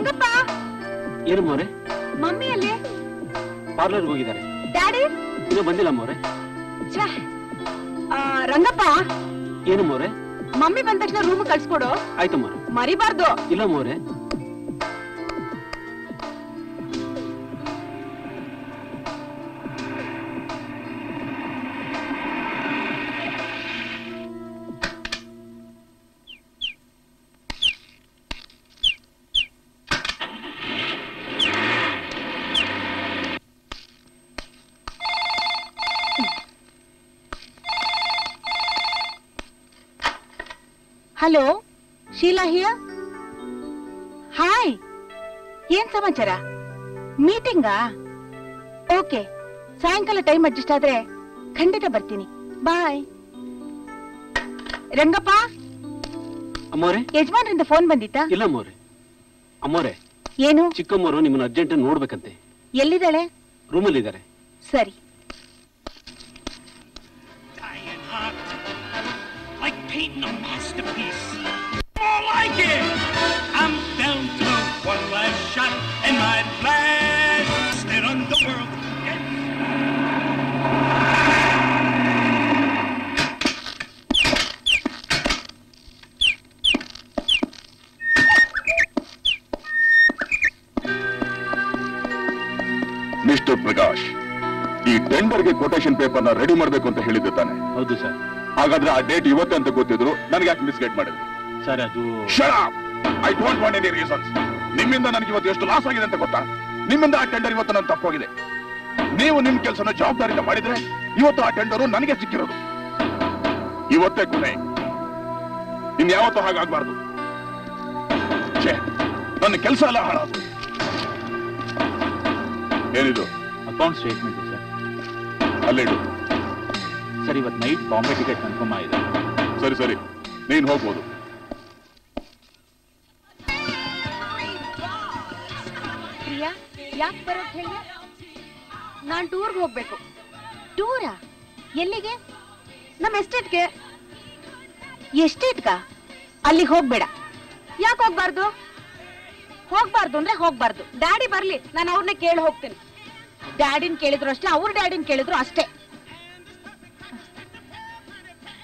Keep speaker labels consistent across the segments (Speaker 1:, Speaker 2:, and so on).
Speaker 1: ರಂಗಪ್ಪ
Speaker 2: ಏನು ಮೋರೆ?
Speaker 1: ಮಮ್ಮಿ ಅಲ್ಲಿ
Speaker 2: ಪಾರ್ಲರ್ಗೆ ಹೋಗಿದ್ದಾರೆ.
Speaker 1: ಡ್ಯಾಡಿ
Speaker 2: ಇನ್ನೂ ಬಂದಿಲ್ಲ ಮೋರೆ.
Speaker 1: ರಂಗಪ್ಪ
Speaker 2: ಏನು ಮೋರೆ?
Speaker 1: ಮಮ್ಮಿ ಬಂದ ತಕ್ಷಣ ರೂಮ್ ಕಳ್ಸ್ಕೊಡು.
Speaker 2: ಆಯ್ತು ಮೋರೆ.
Speaker 1: ಮರಿಬಾರ್ದು.
Speaker 2: ಇಲ್ಲ ಮೋರೆ.
Speaker 1: Hello, Sheela here. ಹಾಯ್, ಏನ್ ಸಮಾಚಾರ? ಮೀಟಿಂಗಾ? ಓಕೆ, ಸಾಯಂಕಾಲ ಟೈಮ್ ಅಡ್ಜಸ್ಟ್ ಆದ್ರೆ ಖಂಡಿತ ಬರ್ತೀನಿ. ಬಾಯ್. ರಂಗಪ್ಪ,
Speaker 2: ಅಮ್ಮೋರೆ
Speaker 1: ಯಜಮಾನ್ರಿಂದ ಫೋನ್ ಬಂದಿತ್ತಾ?
Speaker 2: ಇಲ್ಲ ಮೋರೆ. ಅಮ್ಮೋರೆ,
Speaker 1: ಏನು?
Speaker 2: ಚಿಕ್ಕಮ್ಮರು ನಿಮ್ಮನ್ನ ಅರ್ಜೆಂಟ್ ನೋಡ್ಬೇಕಂತೆ.
Speaker 1: ಎಲ್ಲಿದ್ದಾಳೆ?
Speaker 2: ರೂಮಲ್ಲಿ ಇದ್ದಾರೆ.
Speaker 1: ಸರಿ.
Speaker 3: Like painting a masterpiece. More like it. I'm down to one last shot and my blast it on the world.
Speaker 4: Mister Prakash, ಈ ಟೆಂಡರ್ಗೆ ಕೊಟೇಶನ್ ಪೇಪರ್ನ ರೆಡಿ ಮಾಡಬೇಕು ಅಂತ ಹೇಳಿದ್ದೆ ತಾನೆ?
Speaker 2: ಹೌದು ಸರ್.
Speaker 4: ಹಾಗಾದ್ರೆ ಆ ಡೇಟ್ ಇವತ್ತೇ ಅಂತ ಗೊತ್ತಿದ್ರು ನನಗೆ ಯಾಕೆ ಮಿಸ್ಗೈಡ್ ಮಾಡಿದ್ರಿ?
Speaker 2: ಸರ್ ಅದು
Speaker 4: I don't want any reasons. ನಿಮ್ಮಿಂದ ನನಗೆ ಇವತ್ತು ಎಷ್ಟು ಲಾಸ್ ಆಗಿದೆ ಅಂತ ಗೊತ್ತಾ? ನಿಮ್ಮಿಂದ ಆ ಟೆಂಡರ್ ಇವತ್ತು ನನ್ನ ತಪ್ಪೋಗಿದೆ. ನೀವು ನಿಮ್ ಕೆಲಸನ ಜವಾಬ್ದಾರಿಯಿಂದ ಮಾಡಿದ್ರೆ ಇವತ್ತು ಆ ಟೆಂಡರು ನನಗೆ ಸಿಕ್ಕಿರೋದು. ಇವತ್ತೇ ಕೊನೆ, ಇನ್ಯಾವತ್ತೂ ಹಾಗಾಗ್ಬಾರ್ದು. ನನ್ನ ಕೆಲಸ ಎಲ್ಲ ಹಾಳಾದ್ರು. ಏನಿದು?
Speaker 2: Account statement sir.
Speaker 4: ಅಲ್ಲಿಡು.
Speaker 2: ಸರ್, ಇವತ್ತು ನೈಟ್ ಬಾಂಬೆ ಟಿಕೆಟ್ ಕನ್ಫರ್ಮ್ ಆಗಿದೆ.
Speaker 4: ಸರಿ ಸರಿ, ನೀನ್ ಹೋಗ್ಬೋದು.
Speaker 1: ಪ್ರಿಯಾ, ಯಾಕೆ ಬರೋದು ಹೇಳಿ? ನಾನ್ ಟೂರ್ಗೆ ಹೋಗ್ಬೇಕು. ಟೂರಾ? ಎಲ್ಲಿಗೆ? ನಮ್ಮ ಎಸ್ಟೇಟ್ಗೆ. ಎಸ್ಟೇಟ್ಗ? ಅಲ್ಲಿಗೆ ಹೋಗ್ಬೇಡ. ಯಾಕೆ ಹೋಗ್ಬಾರ್ದು? ಹೋಗ್ಬಾರ್ದು ಅಂದ್ರೆ ಹೋಗ್ಬಾರ್ದು. ಡ್ಯಾಡಿ ಬರ್ಲಿ, ನಾನು ಅವ್ರನ್ನ ಕೇಳಿ ಹೋಗ್ತೀನಿ. ಡ್ಯಾಡಿನ ಕೇಳಿದ್ರು ಅಷ್ಟೇ, ಅವ್ರ ಡ್ಯಾಡಿನ ಕೇಳಿದ್ರು ಅಷ್ಟೇ.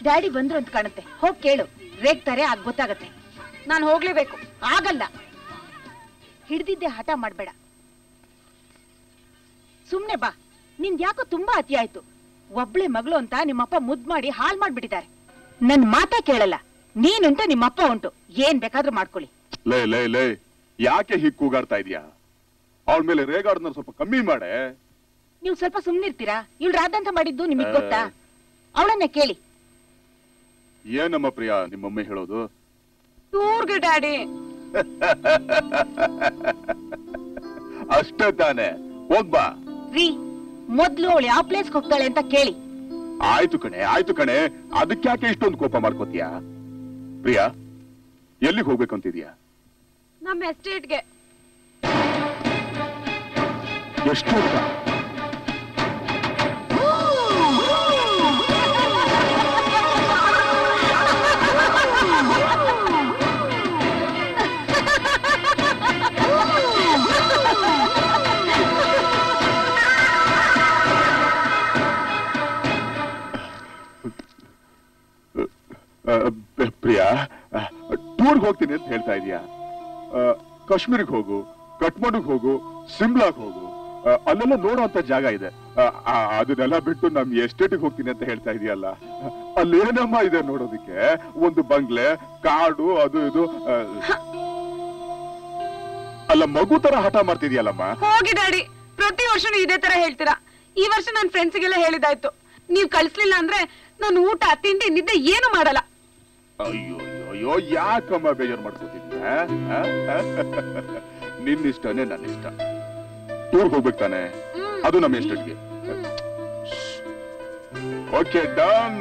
Speaker 1: ಡ್ಯಾಡಿ ಬಂದ್ರು ಅಂತ ಕಾಣುತ್ತೆ, ಹೋಗ್ ಕೇಳು. ರೇಗ್ತಾರೆ, ಆಗ ಗೊತ್ತಾಗತ್ತೆ. ನಾನು ಹೋಗ್ಲೇಬೇಕು. ಆಗಲ್ಲ. ಹಿಡ್ದಿದ್ದೆ ಹಠ ಮಾಡ್ಬೇಡ. ಸುಮ್ನೆ ಬಾ. ನಿಂದ್ ಯಾಕೋ ತುಂಬಾ ಅತಿ ಆಯ್ತು. ಒಬ್ಳೆ ಮಗಳು ಅಂತ ನಿಮ್ಮಪ್ಪ ಮುದ್ ಮಾಡಿ ಹಾಲ್ ಮಾಡ್ಬಿಟ್ಟಿದ್ದಾರೆ. ನನ್ ಮಾತೇ ಕೇಳಲ್ಲ. ನೀನುಂಟು, ನಿಮ್ಮಪ್ಪ ಉಂಟು, ಏನ್ ಬೇಕಾದ್ರೂ ಮಾಡ್ಕೊಳ್ಳಿ.
Speaker 4: ಲೇ ಲೇ ಲೇ, ಯಾಕೆ ಹೀಗ್ ಕೂಗಾಡ್ತಾ ಇದೀಯಾ? ಅವಳ ಮೇಲೆ ರೇಗಾಡೋದನ್ನ ಸ್ವಲ್ಪ ಕಮ್ಮಿ ಮಾಡೆ.
Speaker 1: ನೀವು ಸ್ವಲ್ಪ ಸುಮ್ನಿರ್ತೀರಾ? ಇವ್ಳು ರಾಧಾಂತ ಮಾಡಿದ್ದು ನಿಮಗ್ ಗೊತ್ತಾ? ಅವಳನ್ನೇ ಕೇಳಿ.
Speaker 4: ಏನಮ್ಮ ಪ್ರಿಯಾ ನಿಮ್ಮಮ್ಮಿ ಹೇಳೋದು?
Speaker 1: ಟೂರ್ಗೆ ಡ್ಯಾಡಿ.
Speaker 4: ಅಷ್ಟೇ ತಾನೆ, ಹೋಗ್ಬಾ.
Speaker 1: ರೀ, ಮೊದ್ಲು ಅವಳು ಯಾವ ಪ್ಲೇಸ್ಗೆ ಹೋಗ್ತಾಳೆ ಅಂತ ಕೇಳಿ.
Speaker 4: ಆಯ್ತು ಕಣೆ, ಆಯ್ತು ಕಣೆ, ಅದಕ್ಕ್ಯಾಕೆ ಇಷ್ಟೊಂದು ಕೋಪ ಮಾಡ್ಕೋತೀಯಾ? ಪ್ರಿಯಾ, ಎಲ್ಲಿಗೆ ಹೋಗ್ಬೇಕಂತಿದ್ಯಾ?
Speaker 1: ನಮ್ಮ ಎಸ್ಟೇಟ್ಗೆ.
Speaker 4: ಎಷ್ಟು? ಪ್ರಿಯಾ, ಟೂರ್ಗೆ ಹೋಗ್ತೀನಿ ಅಂತ ಹೇಳ್ತಾ ಇದೀಯಾ? ಕಾಶ್ಮೀರಿಗೆ ಹೋಗು, ಕಠ್ಮಂಡುಗೆ ಹೋಗು, ಸಿಮ್ಲಾಗ್ ಹೋಗು, ಅಲ್ಲೆಲ್ಲ ನೋಡೋಂತ ಜಾಗ ಇದೆ. ಅದನ್ನೆಲ್ಲ ಬಿಟ್ಟು ನಮ್ ಎಸ್ಟೇಟಿಗೆ ಹೋಗ್ತೀನಿ ಅಂತ ಹೇಳ್ತಾ ಇದೀಯಲ್ಲ, ಅಲ್ಲೇನಮ್ಮ ಇದೆ ನೋಡೋದಿಕ್ಕೆ? ಒಂದು ಬಂಗ್ಲೆ, ಕಾಡು, ಅದು ಇದು. ಅಲ್ಲ, ಮಗು ತರ ಹಠ ಮಾಡ್ತಿದ್ಯಲ್ಲಮ್ಮ.
Speaker 1: ಹೋಗಿ ಡ್ಯಾಡಿ, ಪ್ರತಿ ವರ್ಷನೂ ಇದೇ ತರ ಹೇಳ್ತೀರಾ. ಈ ವರ್ಷ ನನ್ನ ಫ್ರೆಂಡ್ಸ್ಗೆಲ್ಲ ಹೇಳಿದಾಯ್ತು. ನೀವ್ ಕಳ್ಸ್ಲಿಲ್ಲ ಅಂದ್ರೆ ನಾನು ಊಟ, ತಿಂಡಿ, ನಿದ್ದೆ ಏನು ಮಾಡಲ್ಲ.
Speaker 4: ಅಯ್ಯೋ ಅಯ್ಯೋ, ಯಾಕಮ್ಮ ಬೇಜಾರು ಮಾಡ್ಕೋತಿದ್ಯ? ನಿನ್ನಿಷ್ಟನೇ ನನ್ನ ಇಷ್ಟ. ಟೂರ್ಗೆ ಹೋಗ್ಬೇಕು ತಾನೆ, ಅದು ನಮ್ಮ ಎಸ್ಟೇಟ್ಗೆ. Okay, done.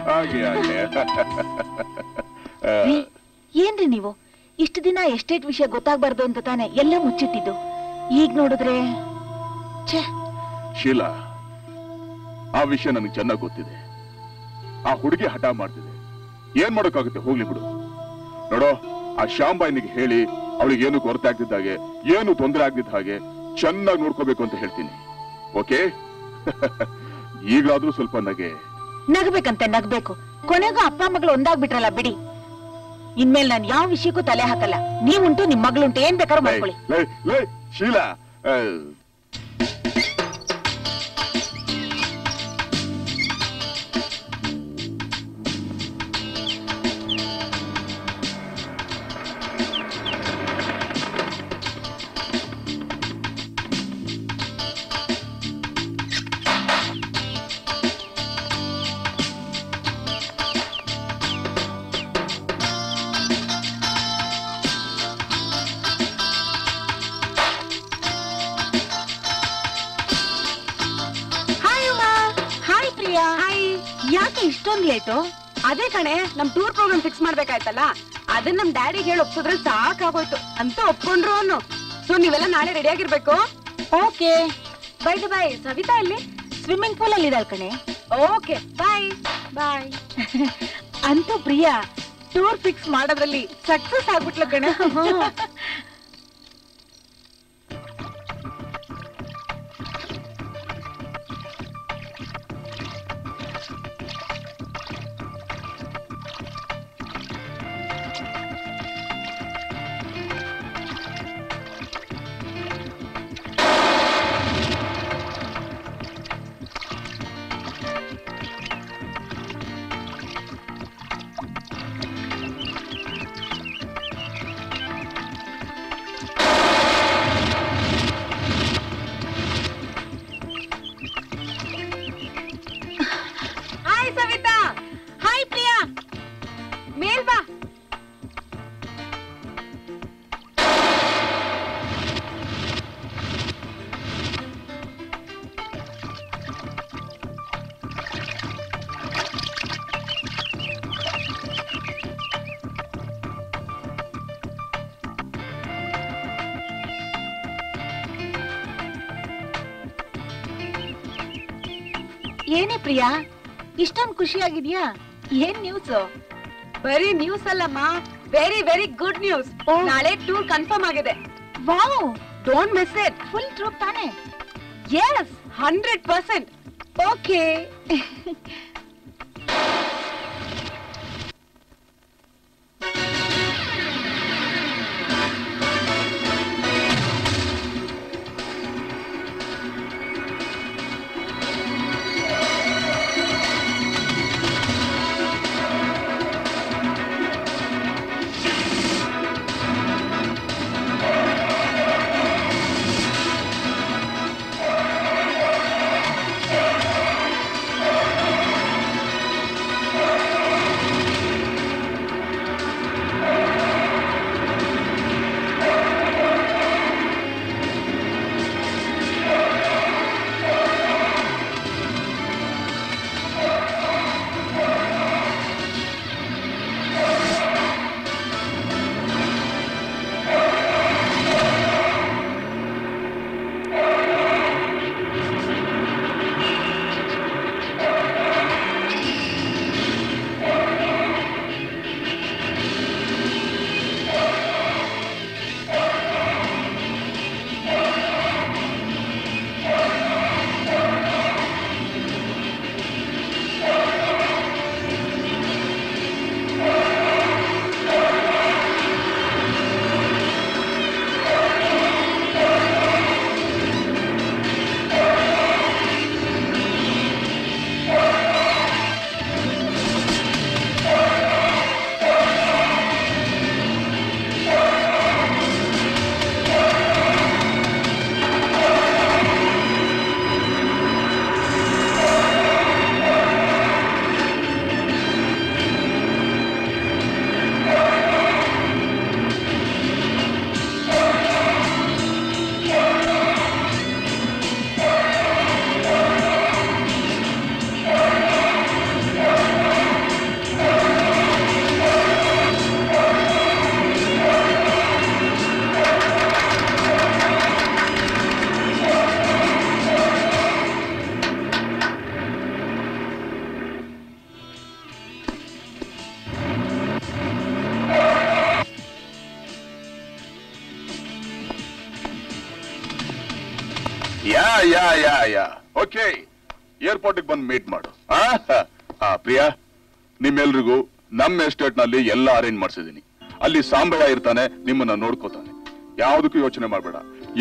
Speaker 4: ಹಾಗೆ ಹಾಗೆ.
Speaker 1: ಏನ್ರಿ ನೀವು ಇಷ್ಟು ದಿನ ಎಸ್ಟೇಟ್ ವಿಷಯ ಗೊತ್ತಾಗ್ಬಾರ್ದು ಅಂತ ತಾನೆ ಎಲ್ಲ ಮುಚ್ಚಿಟ್ಟಿದ್ದು? ಈಗ ನೋಡಿದ್ರೆ
Speaker 4: ಶೀಲಾ, ಆ ವಿಷಯ ನನಗೆ ಚೆನ್ನಾಗಿ ಗೊತ್ತಿದೆ. ಆ ಹುಡುಗಿ ಹಠ ಮಾಡ್ತಿದೆ, ಏನ್ ಮಾಡೋಕ್ಕಾಗುತ್ತೆ? ಹೋಗ್ಲಿ ಬಿಡು. ನೋಡೋ, ಆ ಶ್ಯಾಂಬಾಯಿನಿಗೆ ಹೇಳಿ ಅವಳಿಗೆ ಏನು ಕೊರತೆ ಆಗ್ತಿದ್ದ ಹಾಗೆ, ಏನು ತೊಂದರೆ ಆಗ್ತಿದ್ದ ಹಾಗೆ ಚೆನ್ನಾಗಿ ನೋಡ್ಕೋಬೇಕು ಅಂತ ಹೇಳ್ತೀನಿ. ಓಕೆ? ಈಗಲಾದ್ರೂ ಸ್ವಲ್ಪ
Speaker 1: ನಗಬೇಕಂತೆ ನಗಬೇಕು. ಕೊನೆಗೂ ಅಪ್ಪ ಮಗಳು ಒಂದಾಗ್ಬಿಟ್ರಲ್ಲ ಬಿಡಿ. ಇನ್ಮೇಲೆ ನಾನು ಯಾವ ವಿಷಯಕ್ಕೂ ತಲೆ ಹಾಕಲ್ಲ. ನೀವುಂಟು ನಿಮ್ ಮಗಳುಂಟು, ಏನ್ ಬೇಕಾದ್ರೂ ಮಾಡ್ಕೊಳ್ಳಿ.
Speaker 4: ಶೀಲಾ,
Speaker 1: ಯಾಕೆ ಇಷ್ಟೊಂದು ಲೇಟು?
Speaker 5: ಅದೇ ಕಣೆ, ನಮ್ ಟೂರ್ ಪ್ರೋಗ್ರಾಮ್ ಫಿಕ್ಸ್ ಮಾಡ್ಬೇಕಾಯ್ತಲ್ಲ, ಅದನ್ನ ನಮ್ ಡ್ಯಾಡಿಗೆ ಹೇಳಿ ಒಪ್ಸಿದ್ರೆ ಸಾಕಾಗೋಯ್ತು ಅಂತ ಒಪ್ಕೊಂಡ್ರು ಅನ್ನು. ಸೊ ನೀವೆಲ್ಲ ನಾಳೆ ರೆಡಿ ಆಗಿರ್ಬೇಕು.
Speaker 1: ಓಕೆ.
Speaker 5: ಬೈ ಸವಿತಾ ಇಲ್ಲಿ
Speaker 1: ಸ್ವಿಮ್ಮಿಂಗ್ ಪೂಲ್ ಅಲ್ಲಿ ಇದಾಳ್ ಕಣೆ.
Speaker 5: Okay bye.
Speaker 1: ಅಂತೂ ಪ್ರಿಯಾ ಟೂರ್ ಫಿಕ್ಸ್ ಮಾಡೋದ್ರಲ್ಲಿ ಸಕ್ಸಸ್ ಆಗ್ಬಿಟ್ಲು ಕಣೆ.
Speaker 5: ಸವಿತಾ, ಹಾಯ್ ಪ್ರಿಯಾ, ಮೇಲ್ ಬಾ.
Speaker 1: ಏನೇ ಪ್ರಿಯಾ ಇಷ್ಟೊಂದು ಖುಷಿಯಾಗಿದ್ಯಾ? ಏನ್ ನ್ಯೂಸ್?
Speaker 5: ಬರೀ ನ್ಯೂಸ್ ಅಲ್ಲಮ್ಮ, ವೆರಿ ವೆರಿ ಗುಡ್ ನ್ಯೂಸ್. ನಾಳೆ ಟೂರ್ ಕನ್ಫರ್ಮ್ ಆಗಿದೆ.
Speaker 1: Wow,
Speaker 5: don't miss it.
Speaker 1: Full trip ತಾನೆ?
Speaker 5: ಯೆಸ್, 100%.
Speaker 1: ಓಕೆ.
Speaker 4: ಯಾ ಓಕೆ, ಏರ್ಪೋರ್ಟ್ಗೆ ಬಂದು ಮೀಟ್ ಮಾಡು. ಪ್ರಿಯಾ, ನಿಮ್ಮೆಲ್ರಿಗೂ ನಮ್ಮ ಎಸ್ಟೇಟ್ ನಲ್ಲಿ ಎಲ್ಲ ಅರೇಂಜ್ ಮಾಡಿಸಿದೀನಿ. ಅಲ್ಲಿ ಸಾಂಬಯ್ಯ ಇರ್ತಾನೆ, ನಿಮ್ಮನ್ನ ನೋಡ್ಕೋತಾನೆ. ಯಾವ್ದಕ್ಕೂ ಯೋಚನೆ ಮಾಡ್ಬೇಡ.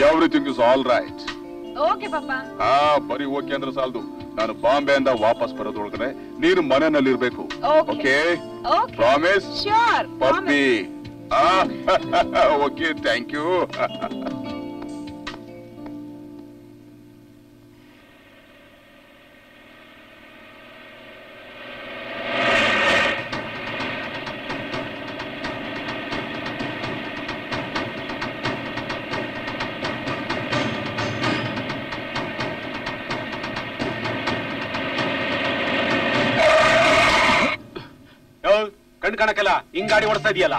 Speaker 4: Everything is all right.
Speaker 5: Okay ಪಾಪಾ.
Speaker 4: ಬರೀ ಓಕೆ ಅಂದ್ರೆ ಸಾಲದು. ನಾನು ಬಾಂಬೆಯಿಂದ ವಾಪಸ್ ಬರೋದ್ರೊಳಗಡೆ ನೀನು ಮನೆಯಲ್ಲಿ ಇರ್ಬೇಕು. Okay? Promise?
Speaker 5: Sure.
Speaker 4: Puppy. Okay, thank you.
Speaker 2: ಕಣ್ ಕಾಣಕ್ಕೆಲ್ಲ ಹಿಂಗ್ ಗಾಡಿ ಓಡಿಸ್ತಾ ಇದೆಯಲ್ಲ.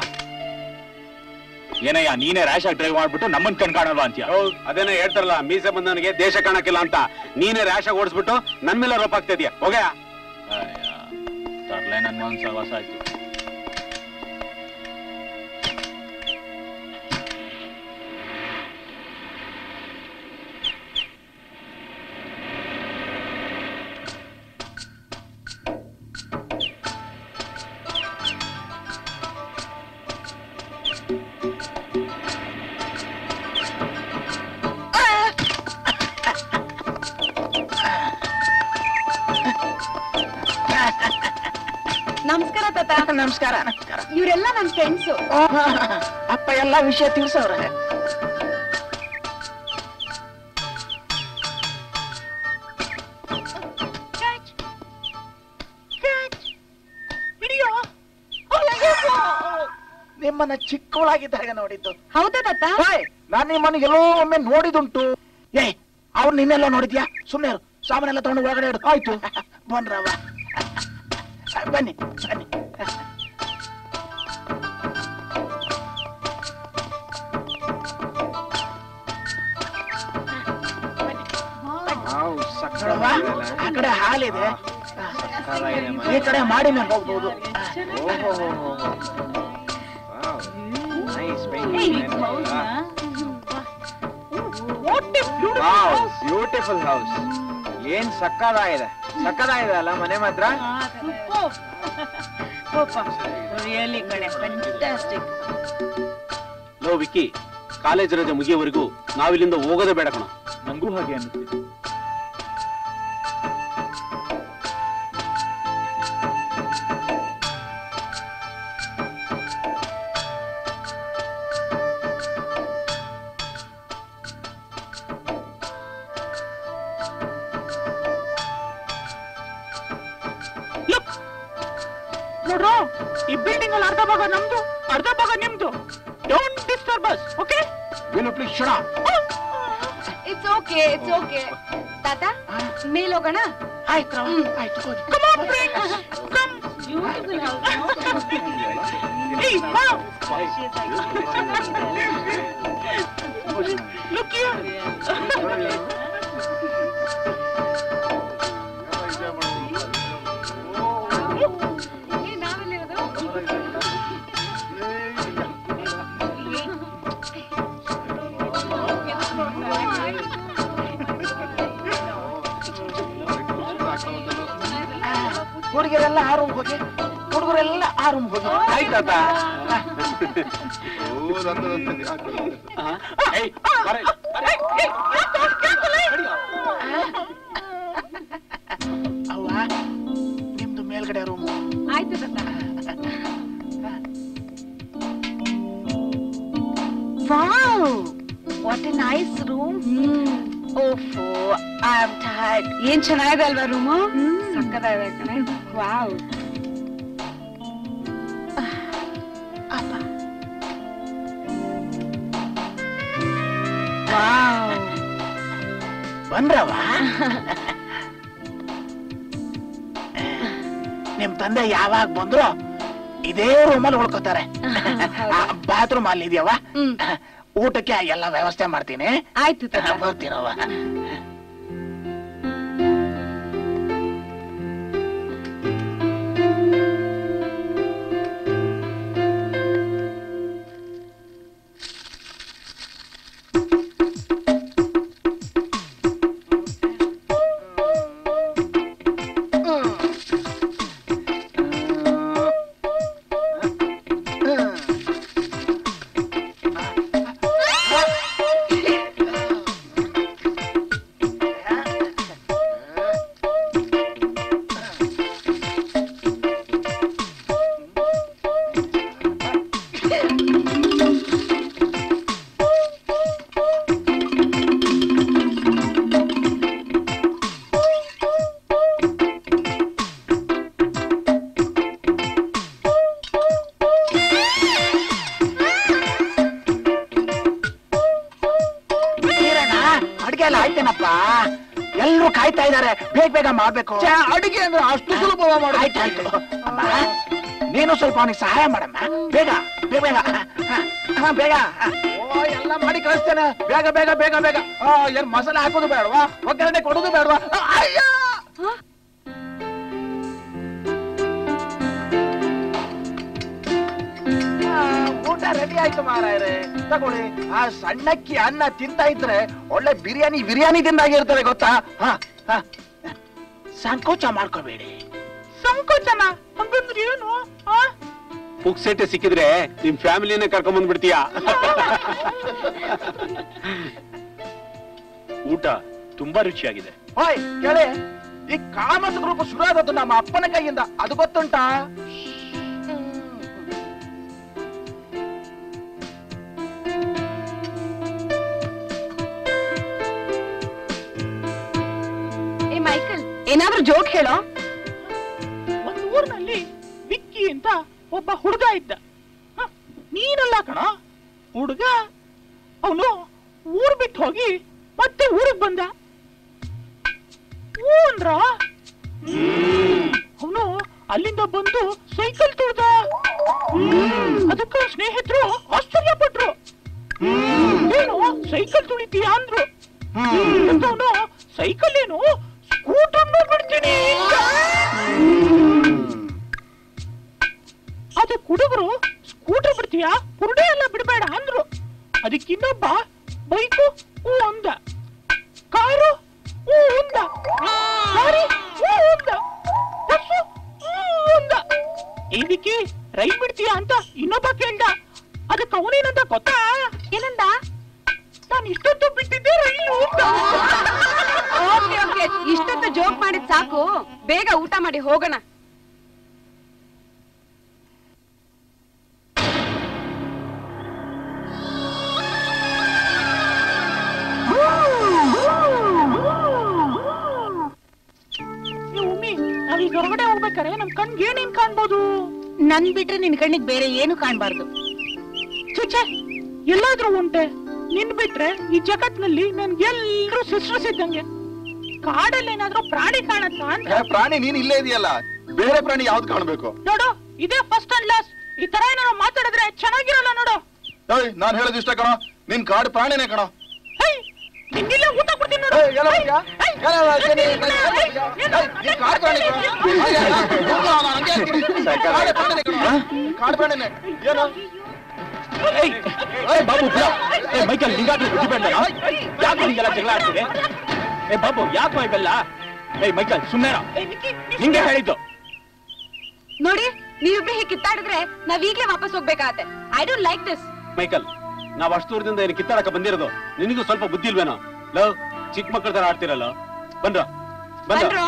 Speaker 2: ಏನಯ್ಯ, ನೀನೇ ರ್ಯಾಶ್ ಆಗಿ ಡ್ರೈವ್ ಮಾಡ್ಬಿಟ್ಟು ನಮ್ಮನ್ ಕಣ್ ಕಾಣಲ್ವಾ ಅಂತೀಯ?
Speaker 6: ಅದೇನೋ ಹೇಳ್ತಾರಲ್ಲ, ಮೀಸೆ ಬಂದವನಿಗೆ ದೇಶ ಕಾಣಕ್ಕಿಲ್ಲ ಅಂತ. ನೀನೇ ರ್ಯಾಶ್ ಆಗಿ ಓಡಿಸ್ಬಿಟ್ಟು ನನ್ ಮೇಲೆ ರೋಪ್ ಆಗ್ತಾ ಇದೀಯ. ಹೋಗಯ್ಯ.
Speaker 2: ತರ್ಲೆ ನನ್ ಮನ್ಸ ವಾಸ ಆಯ್ತು.
Speaker 5: ನಮಸ್ಕಾರ ತಾತ.
Speaker 1: ನಮಸ್ಕಾರ. ನಮಸ್ಕಾರ.
Speaker 5: ಇವರೆಲ್ಲ ನನ್ನ ಫ್ರೆಂಡ್ಸ್.
Speaker 1: ಅಪ್ಪ ಎಲ್ಲಾ ವಿಷಯ ತಿಳಿಸವ್ರ. ನಿಮ್ಮನ್ನ ಚಿಕ್ಕವಳಾಗಿದ್ದಾಗ ನೋಡಿದ್ದು.
Speaker 5: ಹೌದಾ ತಾತ?
Speaker 1: ನಾನು ನಿಮ್ಮನ್ನ ಎಲ್ಲೋ ಒಮ್ಮೆ ನೋಡಿದುಂಟು. ಅವ್ರು ನಿನ್ನೆಲ್ಲ ನೋಡಿದ್ಯಾ? ಸುಮ್ಮನೆ ಸಾಮಾನೆಲ್ಲ ತಗೊಂಡು ಒಳಗಡೆ ಇಡು. ಆಯ್ತು, ಬನ್ರವ. ಬನ್ನಿ ಬನ್ನಿ. ಆ ಕಡೆ ಹಾಲಿದೆ, ಈ ಕಡೆ ಮಾಡಿ ಮೇಲೆ ಹೋಗ್ಬೋದು.
Speaker 6: Beautiful house. ಏನ್ ಸಕ್ಕದಾಗಿದೆ, ಸಕ್ಕದಾಗಿದೆ ಅಲ್ಲ ಮನೆ ಮಾತ್ರ.
Speaker 2: ಲೋ ವಿಕ್ಕಿ, ಕಾಲೇಜ್ ರಜೆ ಮುಗಿಯೋವರೆಗೂ ನಾವಿಲ್ಲಿಂದ ಹೋಗೋದೇ ಬೇಡ ಕಣ. ನಂಗೂ ಹಾಗೆ ಅನ್ನಿಸ್ತಿದೆ.
Speaker 1: ನೋಡ್ರು, ಈ ಬಿಲ್ಡಿಂಗ್ ಅಲ್ಲಿ ಅರ್ಧ ಭಾಗ ನಮ್ದು, ಅರ್ಧ ಭಾಗ ನಿಮ್ದು. Don't disturb us, okay?
Speaker 4: Will you please shut up?
Speaker 5: It's okay, it's okay. ತಾತ, ಮೇಲ್ ಹೋಗೋಣ.
Speaker 1: ಆಯ್ತು ಆಯ್ತು.
Speaker 5: Come on friends, come. Beautiful house.
Speaker 1: Hey, mom. Look here. ಹುಡುಗರೆಲ್ಲ ಆ ರೂಮ್ ಹೋಗಿ, ಹುಡುಗರೆಲ್ಲ ಆ ರೂಮ್ ಹೋಗಿ.
Speaker 6: ಆಯ್ತಾತ.
Speaker 1: ಅವ್ವ, ನಿಮ್ದು ಮೇಲ್ಗಡೆ ರೂಮ್.
Speaker 5: ಆಯ್ತು ತಾತ.
Speaker 1: Wow, what a nice room. ಓಫೋ, I am tired.
Speaker 5: ಏನ್ ಚೆನ್ನಾಗಿದೆ ಅಲ್ವಾ ರೂಮು? ಸಕ್ಕತ್ತಾಗಿದೆ ಕಣೆ. ವಾವ್.
Speaker 1: ಅಪ್ಪ. ವಾವ್. ಬಂದ್ರವ? ನಿಮ್ ತಂದೆ ಯಾವಾಗ ಬಂದ್ರು ಇದೇ ರೂಮಲ್ಲಿ ಉಳ್ಕೋತಾರೆ. ಬಾತ್ರೂಮ್ ಅಲ್ಲಿ ಇದೆಯವ? ಊಟಕ್ಕೆ ಎಲ್ಲ ವ್ಯವಸ್ಥೆ ಮಾಡ್ತೀನಿ.
Speaker 5: ಆಯ್ತು ತಾತ.
Speaker 1: ಬರ್ತೀನವ.
Speaker 7: ಎಲ್ಲರೂ ಕಾಯ್ತಾ ಇದ್ದಾರೆ, ಬೇಗ ಬೇಗ ಮಾಡ್ಬೇಕು.
Speaker 8: ಅಡಿಗೆ ಅಂದ್ರೆ ಅಷ್ಟು ಸುಲಭವ ಮಾಡ.
Speaker 7: ಆಯ್ತಾಯ್ತು. ಅಮ್ಮ ನೀನು ಸ್ವಲ್ಪ ಅವನಿಗೆ ಸಹಾಯ ಮಾಡಮ್ಮ. ಬೇಗ ಬೇಗ ಬೇಗ ಬೇಗ.
Speaker 8: ಓ ಎಲ್ಲ ಮಾಡಿ ಕಳಿಸ್ತೇನೆ. ಬೇಗ ಬೇಗ ಬೇಗ ಬೇಗ. ಏನ್ ಮಸಾಲೆ ಹಾಕೋದು ಬೇಡವಾ? ಒಗ್ಗರಣೆ ಕೊಡೋದು ಬೇಡವಾ? ಅಯ್ಯ ಊಟ ರೆಡಿ ಆಯ್ತು ಮಾರಾಯರೆ, ತಗೊಳ್ಳಿ. ಆ ಸಣ್ಣಕ್ಕಿ ಅನ್ನ ತಿಂತಾ ಇದ್ರೆ ಒಳ್ಳೆ ಬಿರಿಯಾನಿ ತಿಂದಾಗಿರ್ತದೆ ಗೊತ್ತಾ?
Speaker 7: ಸಂಕೋಚ ಮಾಡ್ಕೋಬೇಡಿ.
Speaker 8: ಸಂಕೋಚನ ಹಂಗಂದ್ರೆ ಏನು?
Speaker 6: ಪುಕ್ಸೆಟ್ಟೆ ಸಿಕ್ಕಿದ್ರೆ ನಿಮ್ ಫ್ಯಾಮಿಲಿನೇ ಕರ್ಕೊಂಡ್ ಬಂದ್ಬಿಡ್ತೀಯಾ?
Speaker 2: ಊಟ ತುಂಬಾ ರುಚಿಯಾಗಿದೆ.
Speaker 8: ಹೋಯ್ ಕೇಳಿ, ಈ ಕಾಮತ್ ಗ್ರೂಪ್ ಶುರು ಆದದ್ದು ನಮ್ಮ ಅಪ್ಪನ ಕೈಯಿಂದ, ಅದು ಗೊತ್ತುಂಟಾ?
Speaker 5: ಏ ಮೈಕಲ್, ಏನಾದ್ರೂ ಜೋಕ್ ಹೇಳೋ.
Speaker 8: ಒಂದು ಊರಿನಲ್ಲಿ ವಿಕ್ಕಿ ಅಂತ ಒಬ್ಬ ಹುಡುಗ ಇದ್ದ. ನೀನಲ್ಲ ಕಣ ಹುಡುಗ. ಅವನು ಊರ್ ಬಿಟ್ಟು ಹೋಗಿ ಮತ್ತೆ ಊರಿಗೆ ಬಂದ. ಅಂದ್ರ ಅವನು ಅಲ್ಲಿಂದ ಬಂದು ಸೈಕಲ್ ತುಳ್ದ. ಅದಕ್ಕ ಸ್ನೇಹಿತರು ಆಶ್ಚರ್ಯಪಟ್ರು. ಏನು ಸೈಕಲ್ ತುಳಿತೀಯ ಅಂದ್ರು. ಅವನು ಸೈಕಲ್ ಏನು ಸ್ಕೂಟರ್ ಬಿಡ್ತೀನಿ. ಅದಕ್ಕೆ ಹುಡುಗರು ಸ್ಕೂಟರ್ ಬಿಡ್ತೀಯಾ, ಪುರುಡೆ ಎಲ್ಲ ಬಿಡಬೇಡ ಅಂದ್ರು. ಅದಕ್ಕೆ ಇನ್ನೊಬ್ಬ ಬೈಕು ಹೂ ಅಂದ, ಕಾರು ಹೂ ಅಂದ, ಲಾರಿ ಹೂ ಅಂದ, ಬಸ್ಸು ಹೂ ಅಂದ. ಇದಕ್ಕೆ ರೈಲ್ ಬಿಡ್ತೀಯಾ ಅಂತ ಇನ್ನೊಬ್ಬ ಕೇಳ್ದ. ಅದಕ್ಕೆ ಅವನೇನಂದ ಗೊತ್ತಾ?
Speaker 5: ಏನಂದ?
Speaker 8: ನಾನು ಇಷ್ಟೊತ್ತು ಬಿಟ್ಟಿದ್ದೆ ರೈಲು ಅಂತ.
Speaker 5: ಓಕೆ ಓಕೆ, ಇಷ್ಟೊತ್ತು ಜೋಕ್ ಮಾಡಿದ್ ಸಾಕು, ಬೇಗ ಊಟ ಮಾಡಿ ಹೋಗೋಣ.
Speaker 8: ನಾವೀಗ ಹೊರಗಡೆ ಹೋಗ್ಬೇಕಾರೆ ನಮ್ ಕಣ್ಗೆ ಏನೇನ್ ಕಾಣ್ಬೋದು?
Speaker 1: ನನ್ ಬಿಟ್ರೆ ನಿನ್ ಕಣ್ಣಿಗೆ ಬೇರೆ ಏನು ಕಾಣ್ಬಾರ್ದು.
Speaker 8: ಚೇಚೆ, ಎಲ್ಲಾದ್ರೂ ಉಂಟೆ? ನಿನ್ ಬಿಟ್ರೆ ಈ ಜಗತ್ನಲ್ಲಿ ನನ್ಗೆಲ್ರೂ ಸಿಸ್ಟರ್ಸ್ ಇದ್ದಂಗೆ. ಕಾಡಲ್ಲಿ ಏನಾದ್ರೂ ಪ್ರಾಣಿ ಕಾಣತ್ತಾ ಅಂತ.
Speaker 4: ಪ್ರಾಣಿ ನೀನ್ ಇಲ್ಲೇ ಇದೆಯಲ್ಲ, ಬೇರೆ ಪ್ರಾಣಿ ಯಾವ್ದು ಕಾಣ್ಬೇಕು?
Speaker 8: ನೋಡು, ಇದೇ ಫಸ್ಟ್ ಅಂಡ್ ಲಾಸ್ಟ್. ಈ ತರ ಏನಾದ್ರು ಮಾತಾಡಿದ್ರೆ ಚೆನ್ನಾಗಿರಲ್ಲ ನೋಡು.
Speaker 4: ನಾನ್ ಹೇಳೋದು ಇಷ್ಟ ಕಣೋ, ನಿನ್ ಕಾಡು ಪ್ರಾಣಿನೇ ಕಣೋ.
Speaker 8: ನಿನ್ನಿಲ್ಲ ಊಟ ಕೊಡ್ತೀನಿ ನೋಡು.
Speaker 4: ಕಾಡು ಪ್ರಾಣಿನೇ ಏನು?
Speaker 2: ಬಾಬು ಮೈಕಲ್ ಹಿಂಗಾದ್ರೂ ಬುದ್ಧಿ ಬೇಡ. ಯಾಕೆ ಹಿಂಗೆಲ್ಲ ಜಗಳ ಆಡ್ತಿದೆ? ಬಾಬು ಯಾಕೆ ಇವೆಲ್ಲ? ಮೈಕಲ್ ಸುಮ್ಮನೆ ಹಿಂಗೆ ಹೇಳಿದ್ದು.
Speaker 5: ನೋಡಿ, ನೀವಿಬ್ರು ಹೀಗೆ ಕಿತ್ತಾಡಿದ್ರೆ ನಾವ್ ಈಗ್ಲೇ ವಾಪಸ್ ಹೋಗ್ಬೇಕಾಗತ್ತೆ. I don't like this.
Speaker 6: Michael, ನಾವ್ ಅಷ್ಟು ದೂರದಿಂದ ಏನು ಕಿತ್ತಾಡಕ ಬಂದಿರೋದು? ನಿನಗೂ ಸ್ವಲ್ಪ ಬುದ್ಧಿ ಇಲ್ವೇನೋ? ಲವ್, ಚಿಕ್ಕ ಮಕ್ಕಳ ತರ ಆಡ್ತಿರಲ್ಲ. ಬಂದ್ರ ಬಂದ್ರ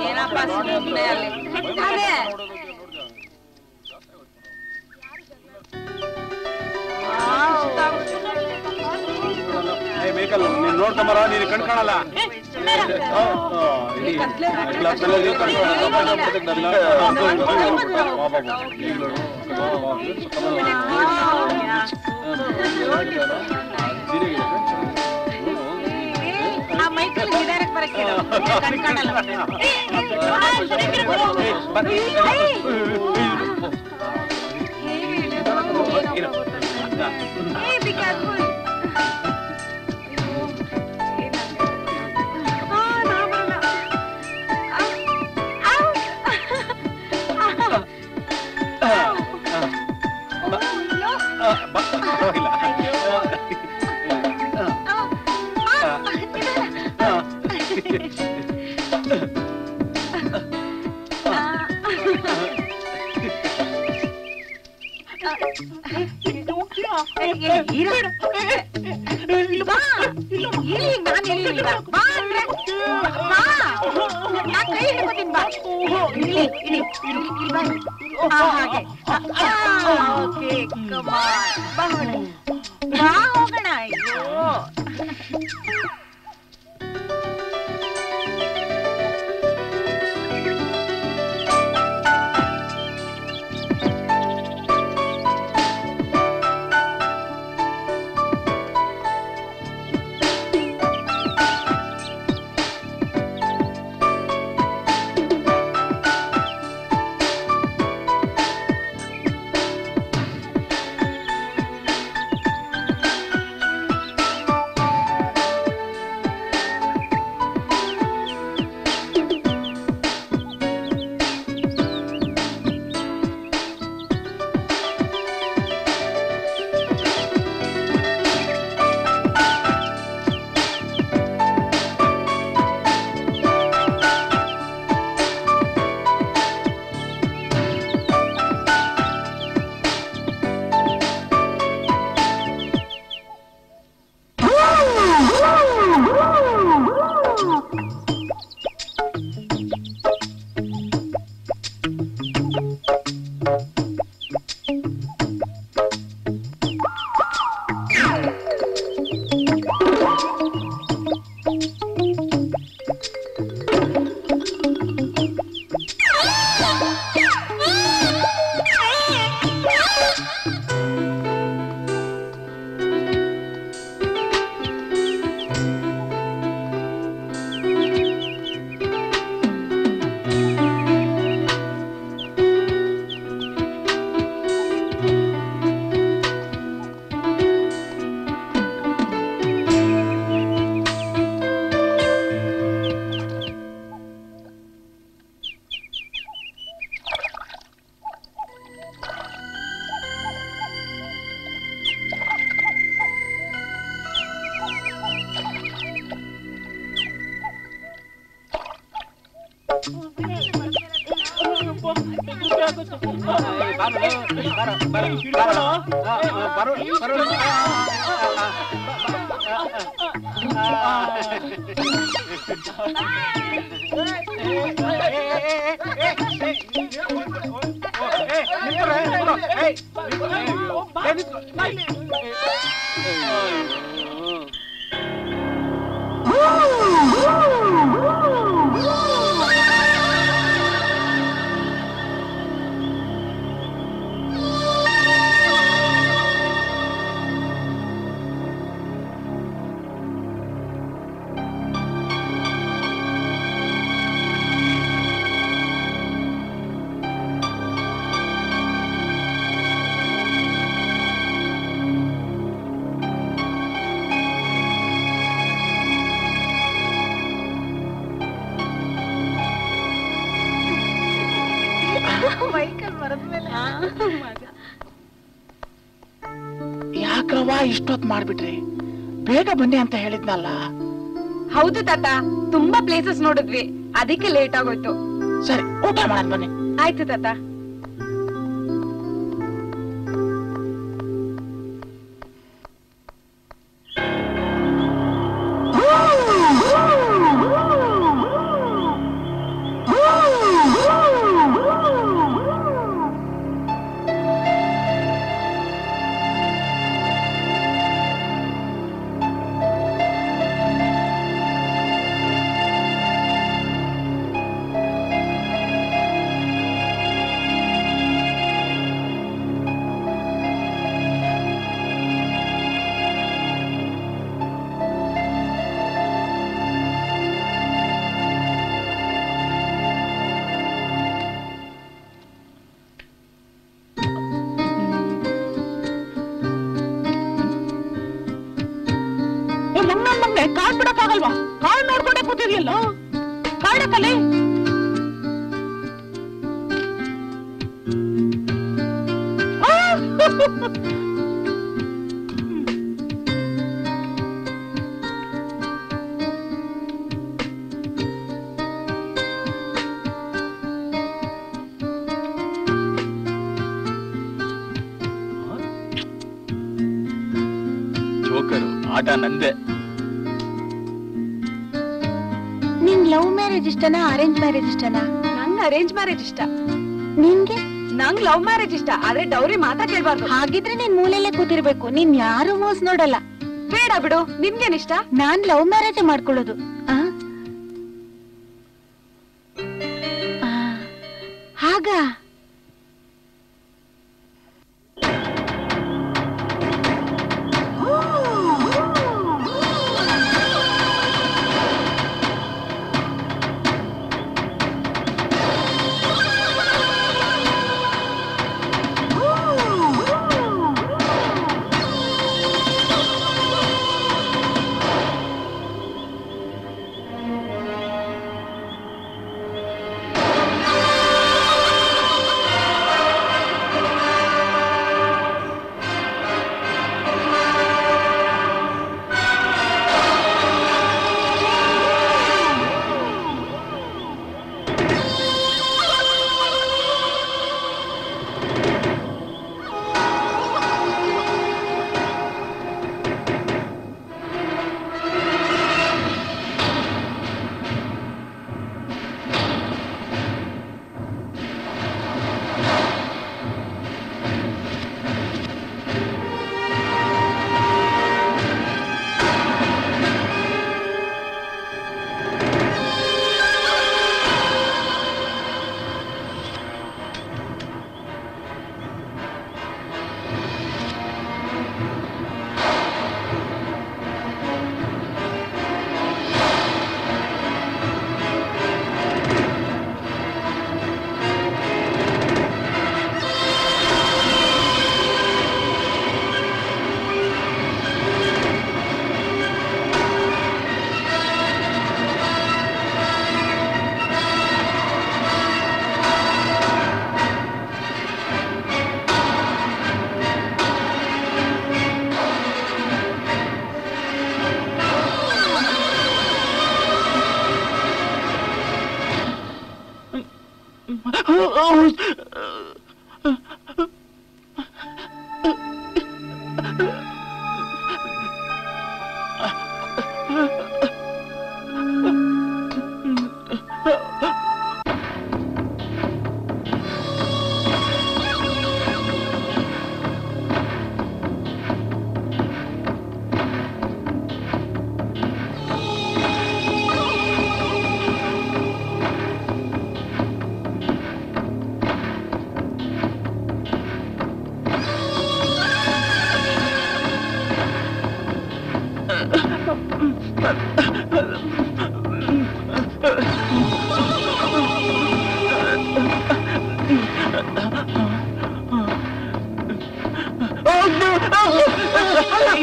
Speaker 5: ಏನಪ್ಪ ಸುಮ್ನೆ ಅಲ್ಲಿ. ಅದೇ.
Speaker 6: ಮೈಕಲ್, ನೀನ್ ನೋಡ್ಕೊಂಬರ, ನೀನು ಕಣ್ ಕಾಣಲ್ಲ.
Speaker 1: ಆ ಮೈಕಲ್ ನಿಧಾನಕ್ಕೆ ಬರಕ್ಕೆ ಕಣ್ ಕಾಣಲ್ಲ.
Speaker 5: Be careful.
Speaker 1: ಹೋಗೋಣ. ಅಯ್ಯೋ
Speaker 7: ಯಾಕವ್ವ ಇಷ್ಟೊತ್ತು ಮಾಡ್ಬಿಟ್ರಿ? ಬೇಗ ಬನ್ನಿ ಅಂತ ಹೇಳಿದ್ನಲ್ಲ.
Speaker 5: ಹೌದು ತಾತ, ತುಂಬಾ ಪ್ಲೇಸಸ್ ನೋಡಿದ್ವಿ, ಅದಕ್ಕೆ ಲೇಟ್ ಆಗೋಯ್ತು.
Speaker 7: ಸರಿ, ಊಟ ಮಾಡೋಣ ಬನ್ನಿ.
Speaker 5: ಆಯ್ತು ತಾತ.
Speaker 8: ಕಾಡ್ ಬಿಡಕ್ಕಾಗಲ್ವಾ? ಕಾಡ್ ನೋಡ್ಕೊಂಡೆ ಕೂತಿದ್ಯಲ್ಲ, ಕಾಡಕ್ಕಲೆ.
Speaker 2: ಜೋಕರು ಆಟ ನಂದೆ.
Speaker 1: ನಿಂಗ್ ಲವ್ ಮ್ಯಾರೇಜ್ ಇಷ್ಟನಾ ಅರೇಂಜ್ ಮ್ಯಾರೇಜ್ ಇಷ್ಟನಾ?
Speaker 5: ನಂಗ್ ಅರೇಂಜ್ ಮ್ಯಾರೇಜ್ ಇಷ್ಟ.
Speaker 1: ನಿನ್ಗೆ?
Speaker 5: ನಂಗ್ ಲವ್ ಮ್ಯಾರೇಜ್ ಇಷ್ಟ, ಆದ್ರೆ ಡೌರಿ ಮಾತಾ ಕೇಳ್ಬಾರ್ದು.
Speaker 1: ಹಾಗಿದ್ರೆ ನೀನ್ ಮೂಲೆಯಲ್ಲೇ ಕೂತಿರ್ಬೇಕು, ನೀನ್ ಯಾರು ಮೋಸ ನೋಡಲ್ಲ.
Speaker 5: ಬೇಡ ಬಿಡು, ನಿಮ್ಗೇನಿಷ್ಟ?
Speaker 1: ನಾನ್ ಲವ್ ಮ್ಯಾರೇಜ್ ಮಾಡ್ಕೊಳ್ಳೋದು. ಹಾಗ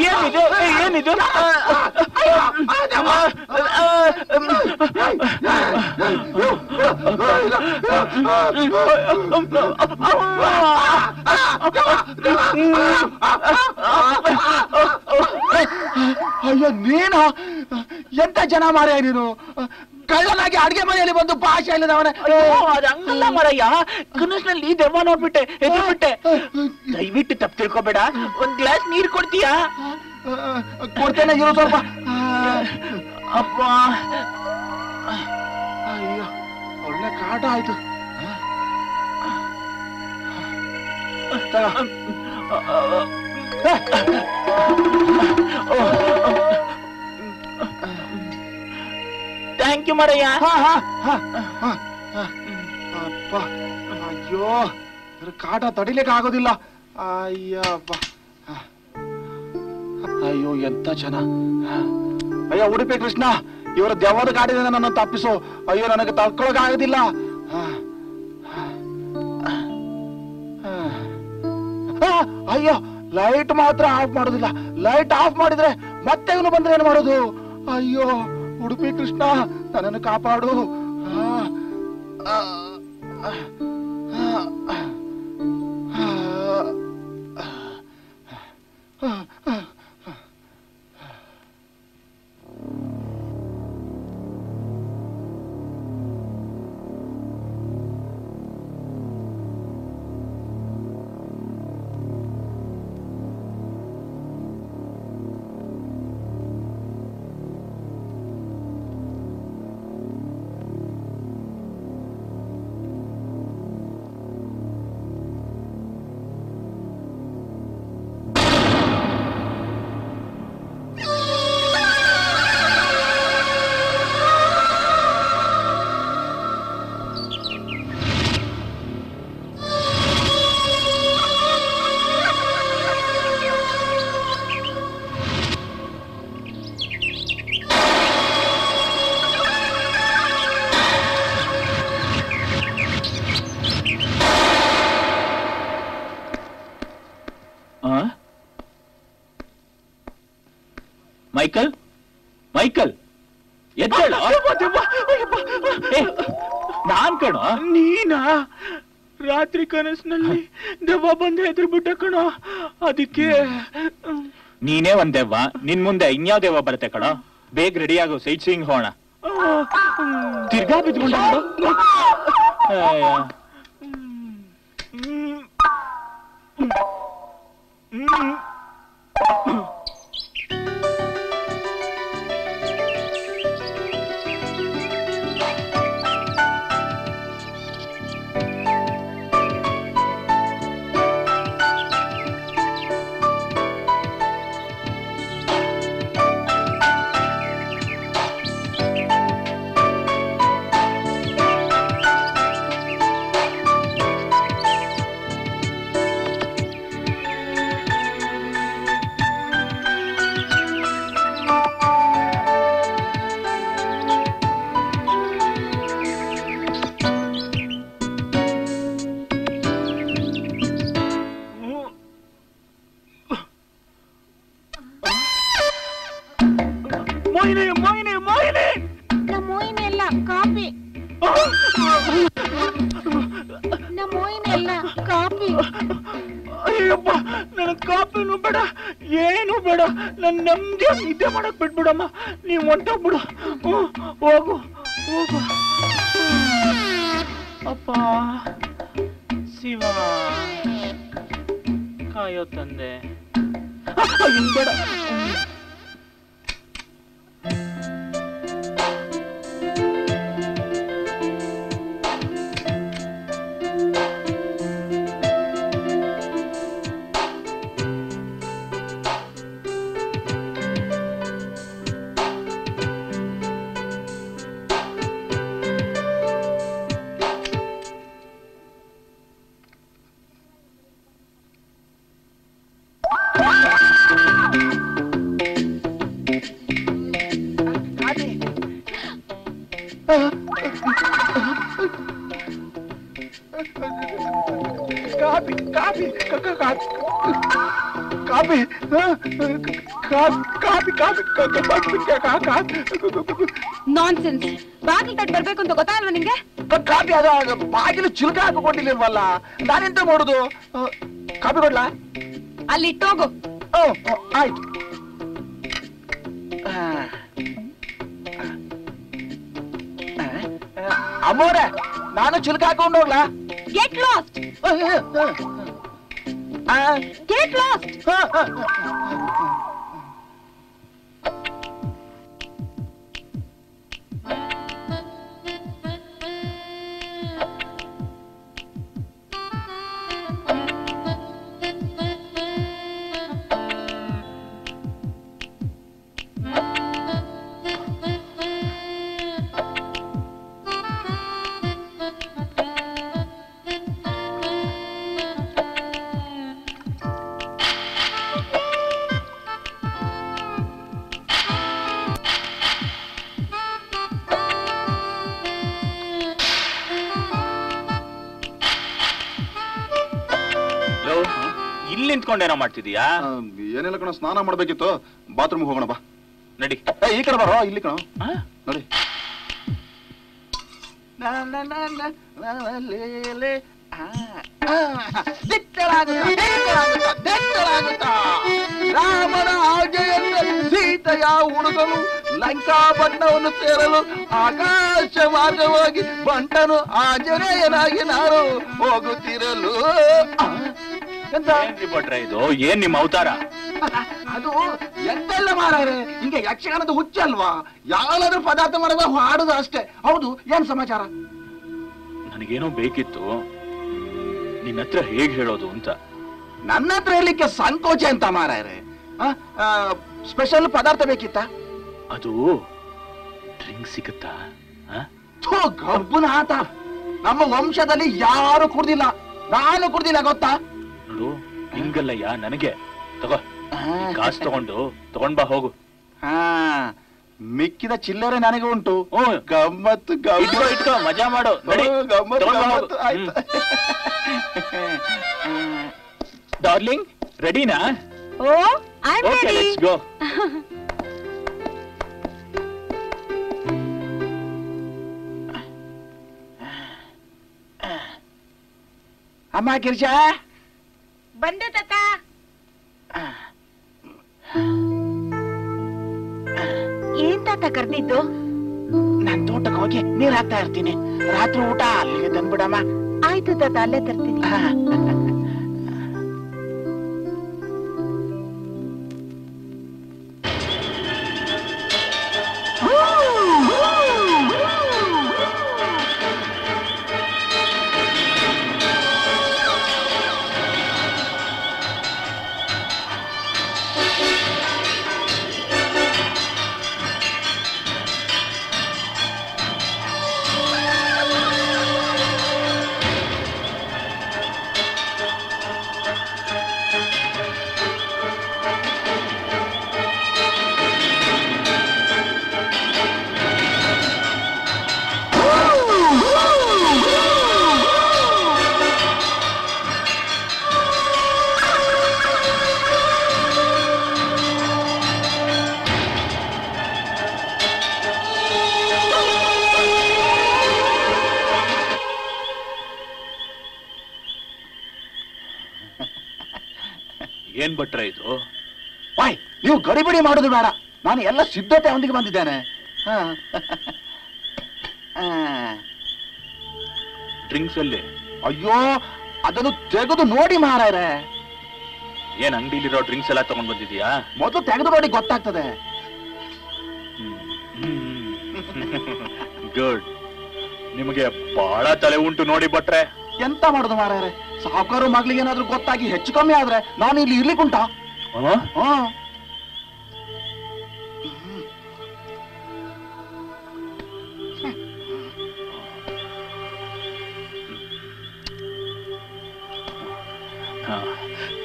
Speaker 8: ಏನಿದು ಏನಿದು?
Speaker 7: ಅಯ್ಯೋ ನೀನು ಎಂತ ಜನ ಮಾರ ನೀನು ಕಳ್ಳನಾಗಿ ಅಡ್ಗೆ ಮನೆಯಲ್ಲಿ ಬಂದು ಭಾಷೆ ಇಲ್ಲದವನ.
Speaker 8: ಅದು ಹಂಗಲ್ಲ ಮರಯ್ಯ, ಕನಸಿನಲ್ಲಿ ದೆವ್ವ ನೋಡ್ಬಿಟ್ಟೆ, ಎದ್ಬಿಟ್ಟೆ. ದಯವಿಟ್ಟು ತಪ್ಪು ತಿಳ್ಕೊಬೇಡ, ಒಂದ್ ಗ್ಲಾಸ್ ನೀರ್ ಕೊಡ್ತೀಯಾ?
Speaker 7: ಕೊಡ್ತೇನೆ ಇರೋ ಸ್ವಲ್ಪ.
Speaker 8: ಅಪ್ಪ
Speaker 7: ಅಯ್ಯೋ ಒಳ್ಳೆ ಕಾಟ ಆಯ್ತು.
Speaker 8: ಥ್ಯಾಂಕ್ ಯು ಮರಯ್ಯ.
Speaker 7: ಅಪ್ಪ ಅಯ್ಯೋ ಕಾಟ ತಡಿಲಿಕ್ಕೆ ಆಗೋದಿಲ್ಲ. ಅಯ್ಯಪ್ಪ ಅಯ್ಯೋ ಎಂತ ಜನ. ಅಯ್ಯೋ ಉಡುಪಿ ಕೃಷ್ಣ, ಇವರ ದೆವ್ವದ ಕಾಡಿನಿಂದ ನನ್ನ ತಪ್ಪಿಸು. ಅಯ್ಯೋ ನನಗೆ ತಡ್ಕೊಳಕ್ ಆಗೋದಿಲ್ಲ. ಅಯ್ಯೋ ಲೈಟ್ ಮಾತ್ರ ಆಫ್ ಮಾಡೋದಿಲ್ಲ. ಲೈಟ್ ಆಫ್ ಮಾಡಿದ್ರೆ ಮತ್ತೆ ಇವನು ಬಂದ್ರೆ ಏನು ಮಾಡೋದು? ಅಯ್ಯೋ ಉಡುಪಿ ಕೃಷ್ಣ ನನ್ನನ್ನು ಕಾಪಾಡು.
Speaker 2: ಮೈಕಲ್, ಮೈಕಲ್ ಎದ್ದೇಳು. ನಾನ್ ಕಣೋ.
Speaker 8: ನೀನಾ? ರಾತ್ರಿ ಕನಸಿನಲ್ಲಿ ದೆವ್ವ ಬಂದು ಹೆದರ್ಬಿಟ್ಟೆ ಕಣೋ, ಅದಕ್ಕೆ.
Speaker 2: ನೀನೇ ಒಂದ್ ದೆವ್ವ, ನಿನ್ ಮುಂದೆ ಇನ್ಯಾವ ದೆವ್ವ ಬರುತ್ತೆ ಕಣೋ. ಬೇಗ ರೆಡಿ ಆಗು, ಸೈಟ್ ಸೀಯಿಂಗ್ ಹೋಣ. ತಿರ್ಗಾ ಬಿದ್ಕೊಂಡ.
Speaker 8: ಅಯ್ಯಪ್ಪ, ನನಗ್ ಕಾಪಿನೂ ಬೇಡ, ಏನು ಬೇಡ. ನನ್ ನಮ್ಗೆ ನಿದ್ದೆ ಮಾಡಕ್ ಬಿಟ್ಬಿಡಮ್ಮ. ನೀವ್ ಹೊಂಟೋಗ್ಬಿಡು. ಹೋಗು ಹೋಗು. ಅಪ್ಪ ಶಿವ ಕಾಯೋ ತಂದೆ. ಬೇಡ.
Speaker 7: ಕಾಪಿ ಕಾಪಿ
Speaker 5: ನಾನ್ಸೆನ್ಸ್. ಬಾಗಿಲು ತಟ್ಟು ಬರ್ಬೇಕು ಅಂತ ಗೊತ್ತಾಗಲ್ವಾ ನಿಂಗೆ?
Speaker 7: ಕಾಪಿ ಅದ ಬಾಗಿಲು ಚಿಲ್ಕ ಹಾಕಿಕೊಂಡಿರ್ಲಿಲ್ವಲ್ಲ, ನಾನೆಂತ ಮಾಡುದು? ಕಾಪಿ ಕೊಡ್ಲಾ?
Speaker 5: ಅಲ್ಲಿ ಇಟ್ಟೋಗು.
Speaker 7: ಆಯ್ತು. ಅಮ್ಮೋರೆ, ನಾನು ಚಿಲ್ಕ ಹಾಕೊಂಡು ಹೋಗ್ಲಾ?
Speaker 5: Get lost. Get lost.
Speaker 2: ಇಲ್ಲಿ ನಿಂತ್ಕೊಂಡೇನೋ ಮಾಡ್ತಿದೀಯಾ?
Speaker 4: ಏನಿಲ್ಲ ಕಣ, ಸ್ನಾನ ಮಾಡ್ಬೇಕಿತ್ತು, ಬಾತ್ರೂಮ್ ಹೋಗೋಣ ಬಾ.
Speaker 2: ನಡಿ.
Speaker 4: ಈ ಕಡೆ ಬರೋ, ಇಲ್ಲಿ ಕಣ ನೋಡಿ.
Speaker 7: ರಾಮನ ಆಜ್ಞೆಯಂತೆ ಸೀತೆಯ ಹುಡುಗನು ಲಂಕಾಪಟ್ಟಣವನ್ನು ಸೇರಲು ಆಕಾಶ ಮಾರ್ಗವಾಗಿ ಬಂಟನು ಆಂಜನೇಯನಾಗಿ ನಾನು ಹೋಗುತ್ತಿರಲು.
Speaker 2: ಭಟ್ರೆ ಇದು ಏನ್ ನಿಮ್ಮ ಅವತಾರ?
Speaker 7: ಅದು ಎಂತೆಲ್ಲ ಮಾರಾರೆ, ಹಿಂಗೆ ಯಕ್ಷಗಾನದ ಹುಚ್ಚಲ್ವಾ? ಯಾವ್ದಾದ್ರು ಪದಾರ್ಥ ಮಾಡುವ ಹಾಡುದು ಅಷ್ಟೇ. ಹೌದು, ಏನ್ ಸಮಾಚಾರ?
Speaker 2: ನನಗೇನೋ ಬೇಕಿತ್ತು, ನಿನ್ನ ಹತ್ರ ಹೇಗ್ ಹೇಳೋದು ಅಂತ.
Speaker 7: ನನ್ನ ಹತ್ರ ಹೇಳಲಿಕ್ಕೆ ಸಂಕೋಚ ಅಂತ ಮಾರಾಯರೆ. ಸ್ಪೆಷಲ್ ಪದಾರ್ಥ ಬೇಕಿತ್ತ?
Speaker 2: ಅದು ಡ್ರಿಂಕ್ ಸಿಗುತ್ತಾ?
Speaker 7: ಗಬ್ಬನ ಆತ, ನಮ್ಮ ವಂಶದಲ್ಲಿ ಯಾರು ಕುಡ್ದಿಲ್ಲ, ನಾನು ಕುಡ್ದಿಲ್ಲ ಗೊತ್ತಾ?
Speaker 2: ನೋಡು, ಹಿಂಗಲ್ಲಯ್ಯ, ನನಗೆ ತಗೋ, ಕಾಸು ತಗೊಂಡ್ ಬಾ ಹೋಗು.
Speaker 7: ಮಿಕ್ಕಿದ ಚಿಲ್ಲರೆ ನನಗೆ ಉಂಟು. ಗಮ್ಮತ್ತು
Speaker 2: ಇಟ್ಕೋ, ಮಜಾ ಮಾಡು.
Speaker 7: ಗಮ್ಮತ್ತು ಆಯ್ತು.
Speaker 2: ಡಾರ್ಲಿಂಗ್, ರೆಡಿನಾ?
Speaker 5: Oh, I am
Speaker 2: okay,
Speaker 5: ready.
Speaker 2: Let's go.
Speaker 7: ಅಮ್ಮ ಗಿರ್ಜಾ,
Speaker 1: ಬಂದೆ ತಾತ. ಏನ್ ತಾತ ಕರ್ದಿದ್ದು?
Speaker 7: ನಾನ್ ತೋಟಕ್ಕೆ ಹೋಗಿ ನೀರ್ ಹಾಕ್ತಾ ಇರ್ತೀನಿ, ರಾತ್ರಿ ಊಟ ಅಲ್ಲಿಗೆ ತಂದ್ಬಿಡಮ್ಮ.
Speaker 1: ಆಯ್ತು ತಾತ, ಅಲ್ಲೇ ತರ್ತೀನಿ.
Speaker 2: ಏನ್ ಭಟ್ರೆ ಇದು?
Speaker 7: ವಾಯ್, ನೀವು ಗಡಿಬಿಡಿ ಮಾಡೋದು ಬೇಡ, ನಾನು ಎಲ್ಲ ಸಿದ್ಧತೆ ಒಂದಿಗೆ ಬಂದಿದ್ದೇನೆ.
Speaker 2: ಡ್ರಿಂಕ್ಸ್ ಅಲ್ಲಿ?
Speaker 7: ಅಯ್ಯೋ, ಅದನ್ನು ತೆಗೆದು ನೋಡಿ ಮಾರಾಯರೆ.
Speaker 2: ಏನ್ ಅಂಗಡಿಲಿರೋ ಡ್ರಿಂಕ್ಸ್ ಎಲ್ಲ ತಗೊಂಡ್ ಬಂದಿದ್ಯಾ?
Speaker 7: ಮೊದಲು ತೆಗೆದು ನೋಡಿ ಗೊತ್ತಾಗ್ತದೆ.
Speaker 2: ಗುಡ್. ನಿಮಗೆ ಬಹಳ ತಲೆ ಉಂಟು ನೋಡಿ ಭಟ್ರೆ.
Speaker 7: ಎಂತ ಮಾಡುದು ಮಾರಾಯರೆ, ಸಾವುಕಾರು ಮಗ್ಳಿಗೆ ಏನಾದ್ರೂ ಗೊತ್ತಾಗಿ ಹೆಚ್ಚು ಕಮ್ಮಿ ಆದ್ರೆ ನಾನು ಇಲ್ಲಿ ಇರ್ಲಿಕ್ಕುಂಟಾ?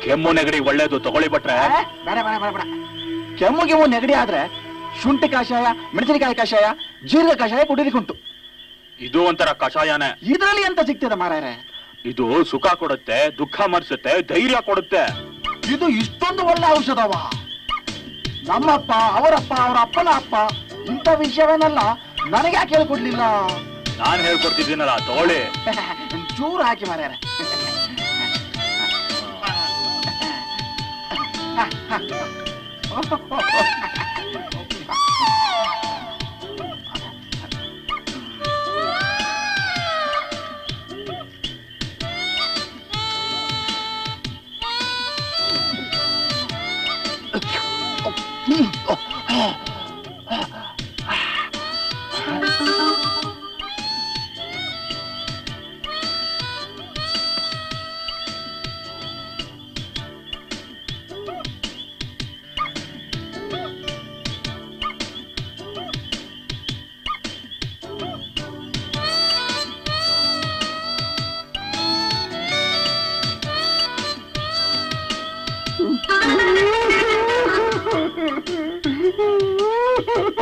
Speaker 2: ಕೆಮ್ಮು ನೆಗಡಿ ಒಳ್ಳೇದು, ತಗೊಳ್ಳಿ ಭಟ್ರೆ.
Speaker 7: ಬೇಡ ಬೇಡ ಬೇಡ ಬೇಡ. ಕೆಮ್ಮು ನೆಗಡಿ ಆದ್ರೆ ಶುಂಠಿ ಕಷಾಯ, ಮೆಣಸಿನಕಾಯಿ ಕಷಾಯ, ಜೀರಿಗೆ ಕಷಾಯ ಕುಡಿಲಿಕ್ಕುಂಟು.
Speaker 2: ಇದು ಒಂಥರ ಕಷಾಯನೇ.
Speaker 7: ಇದರಲ್ಲಿ ಎಂತ ಸಿಗ್ತದೆ ಮಾರಾಯರೆ?
Speaker 2: ಇದು ಸುಖ ಕೊಡುತ್ತೆ, ದುಃಖ ಮಾಡಿಸುತ್ತೆ, ಧೈರ್ಯ ಕೊಡುತ್ತೆ.
Speaker 7: ಇದು ಇಷ್ಟೊಂದು ಒಳ್ಳೆ ಔಷಧವ. ನಮ್ಮಪ್ಪ, ಅವರಪ್ಪ, ಅವರ ಅಪ್ಪನ ಅಪ್ಪ ಇಂಥ ವಿಷಯವನ್ನೆಲ್ಲ ನನಗೆ ಯಾಕೆ ಹೇಳ್ಕೊಡ್ಲಿಲ್ಲ?
Speaker 2: ನಾನು ಹೇಳ್ಕೊಡ್ತಿದ್ದೀನಲ್ಲ, ತಗೊಳ್ಳಿ.
Speaker 7: ಚೂರು ಹಾಕಿ ಮಾರ್ಯಾರ.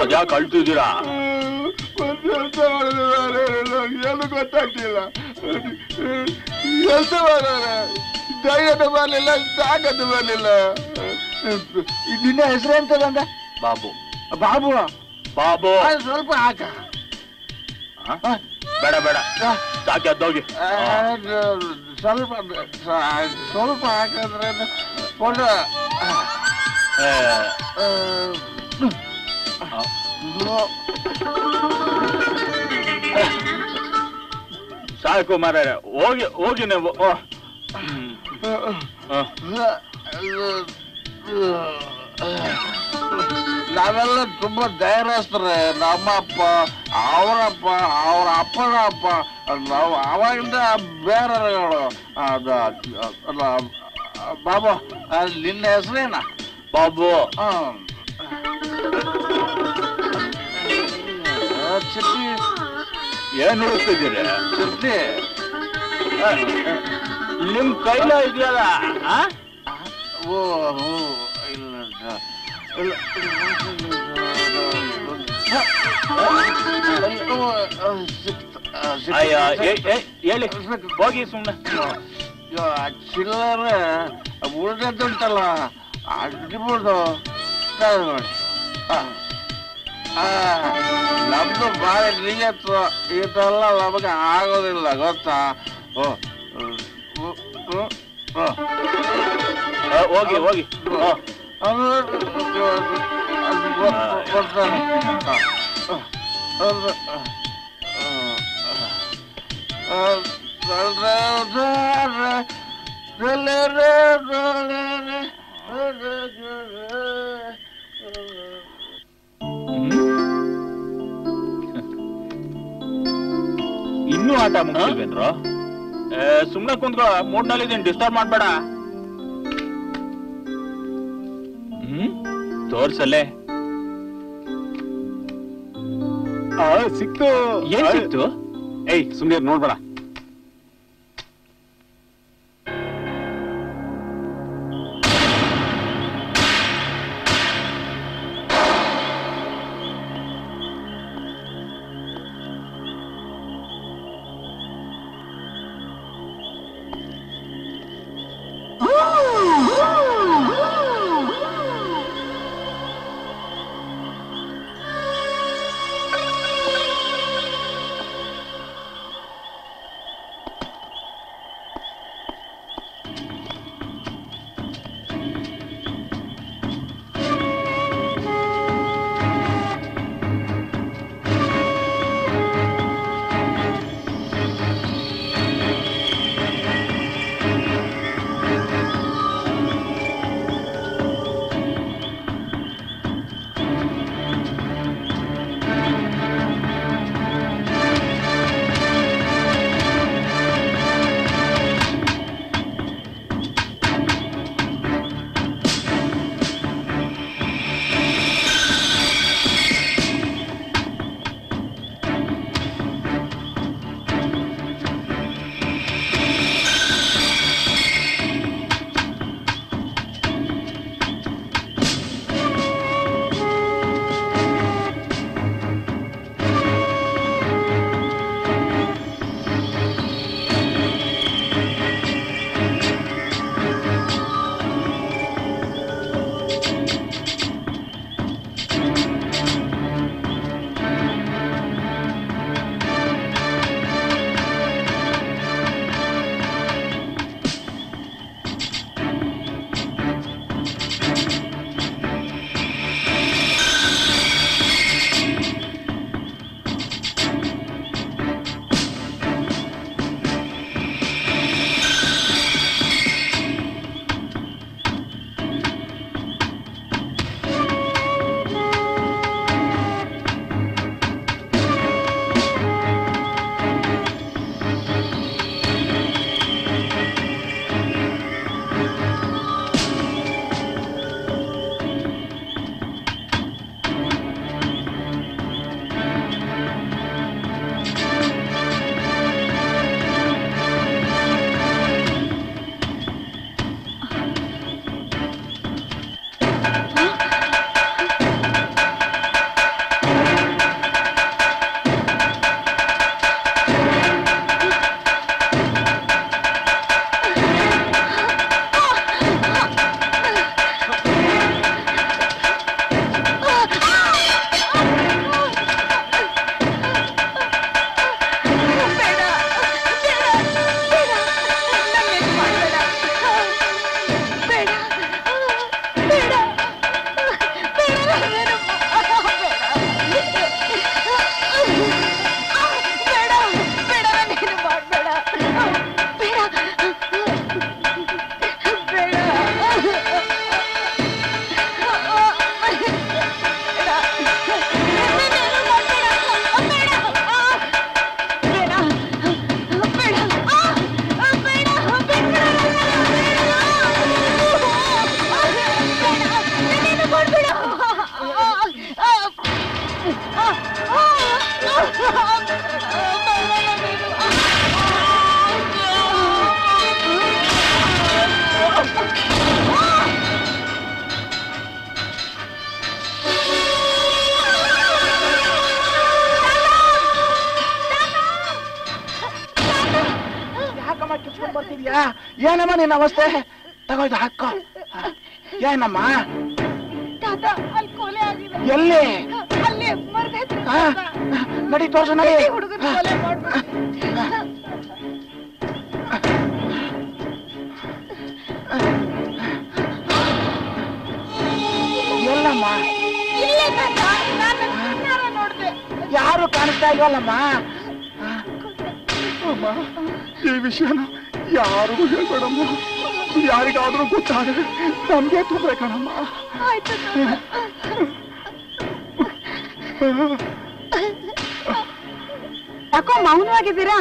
Speaker 2: ಅದ್ಯಾಕೆ ಅಳ್ತಿದ್ದೀರಾ?
Speaker 7: ಏನು ಗೊತ್ತಾಗ್ತಿಲ್ಲ. ಕೆಲಸ ಧೈರ್ಯದ ಬರಲಿಲ್ಲ, ತಾಕತ್ತು ಬರಲಿಲ್ಲ. ನಿನ್ನ ಹೆಸರು ಎಂತದಂದ?
Speaker 2: ಬಾಬು.
Speaker 7: ಬಾಬು
Speaker 2: ಬಾಬು.
Speaker 7: ಸ್ವಲ್ಪ ಹಾಕ.
Speaker 2: ಬೇಡ ಬೇಡ, ಸಾಕಿ ಅದ್ದೋಗಿ.
Speaker 7: ಸ್ವಲ್ಪ ಸ್ವಲ್ಪ ಹಾಕಂದ್ರೆ
Speaker 2: ಸಾಕು ಮಾರ್ರೆ, ಹೋಗಿ ಹೋಗಿ ನೀವು.
Speaker 7: ನಾವೆಲ್ಲ ತುಂಬಾ ಧೈರ್ಯಸ್ತಾರೆ. ನಮ್ಮಪ್ಪ, ಅವರಪ್ಪ, ಅವರ ಅಪ್ಪನ ಅಪ್ಪ, ನಾವು ಅವಾಗಿಂದ ಬೇರೆಗಳು. ಬಾಬು, ನಿನ್ನ ಹೆಸರೇನ?
Speaker 2: ಬಾಬು.
Speaker 7: ಚಟ್ನಿ
Speaker 2: ಏನ್ ನೋಡ್ತಿದ್ದೀರಿ?
Speaker 7: ಚಟ್ನಿ
Speaker 2: ನಿಮ್ ಕೈಲ ಇದೆಯಲ್ಲ?
Speaker 7: ಓ ಇಲ್ಲ ಇಲ್ಲ.
Speaker 2: ಅಯ್ಯ, ಹೇಳಿ ಹೋಗಿ ಸುಮ್ಮನೆ.
Speaker 7: ಚಿಲ್ಲರೆ ಉಳಿದದ್ದುಂಟಲ್ಲ, ಅಡ್ಬೋದು ನೋಡಿ. ನಮ್ದು ಬಾಳೆ ನಿಯತ್ತು ಇದೆಲ್ಲ ನಮಗೆ ಆಗೋದಿಲ್ಲ, ಗೊತ್ತಾ?
Speaker 2: ಹೋಗಿ ಹೋಗಿ. ಇನ್ನೂ ಆಟ ಮುಗಿಲ್ವೇನ್ರು? ಸುಮ್ನೆ ಕುಂತ್ಕೋ, ಮೂಡ್ನಲ್ಲಿ ಇದೀನಿ, ಡಿಸ್ಟರ್ಬ್ ಮಾಡ್ಬೇಡ. ತೋರ್ಸಲ್ಲೇ.
Speaker 6: ಸಿಕ್ತು.
Speaker 2: ಏನ್ ಸಿಕ್ತು?
Speaker 6: ಏಯ್, ಸುಮ್ನೆ ನೋಡ್ಬೇಡ.
Speaker 7: ಏನಮ್ಮ ನಿನ್ನ ಅವಸ್ಥೆ? ತಗೋಯ್ದು ಹಾಕೋ. ಏನಮ್ಮ?
Speaker 1: ತಾತ ಅಲ್ಲಿ ಕೊಲೆ ಆಗಿದೆ.
Speaker 7: ಎಲ್ಲಿ?
Speaker 1: ಅಲ್ಲಿ ಮರದ ಹತ್ರ.
Speaker 7: ನಡಿ ತೋರ್ಸು ನಡಿ.
Speaker 1: ಹುಡುಗನ ಕೊಲೆ ಮಾಡ್ಬಿಟ್ಟು.
Speaker 7: ಎಲ್ಲಮ್ಮ?
Speaker 1: ಇಲ್ಲೇ ತಾತ, ನಾನು ಕಣ್ಣಾರೆ ನೋಡ್ದೆ.
Speaker 7: ಯಾರು ಕಾಣಿಸ್ತಾ ಇಲ್ವಲ್ಲಮ್ಮ?
Speaker 4: ಅಮ್ಮ, ಈ ವಿಷಯನ ಯಾರಿಗೂ ಹೇಳ್ಬೇಡಮ್ಮ. ಯಾರಿಗಾದ್ರೂ ಗೊತ್ತಾದ್ರೆ ನಮ್ಗೆ ತೊಂದ್ರೆ ಕಣಮ್ಮ.
Speaker 1: ಆಯ್ತು
Speaker 5: ಯಾಕೋ ಮೌನವಾಗಿದ್ದೀರಾ?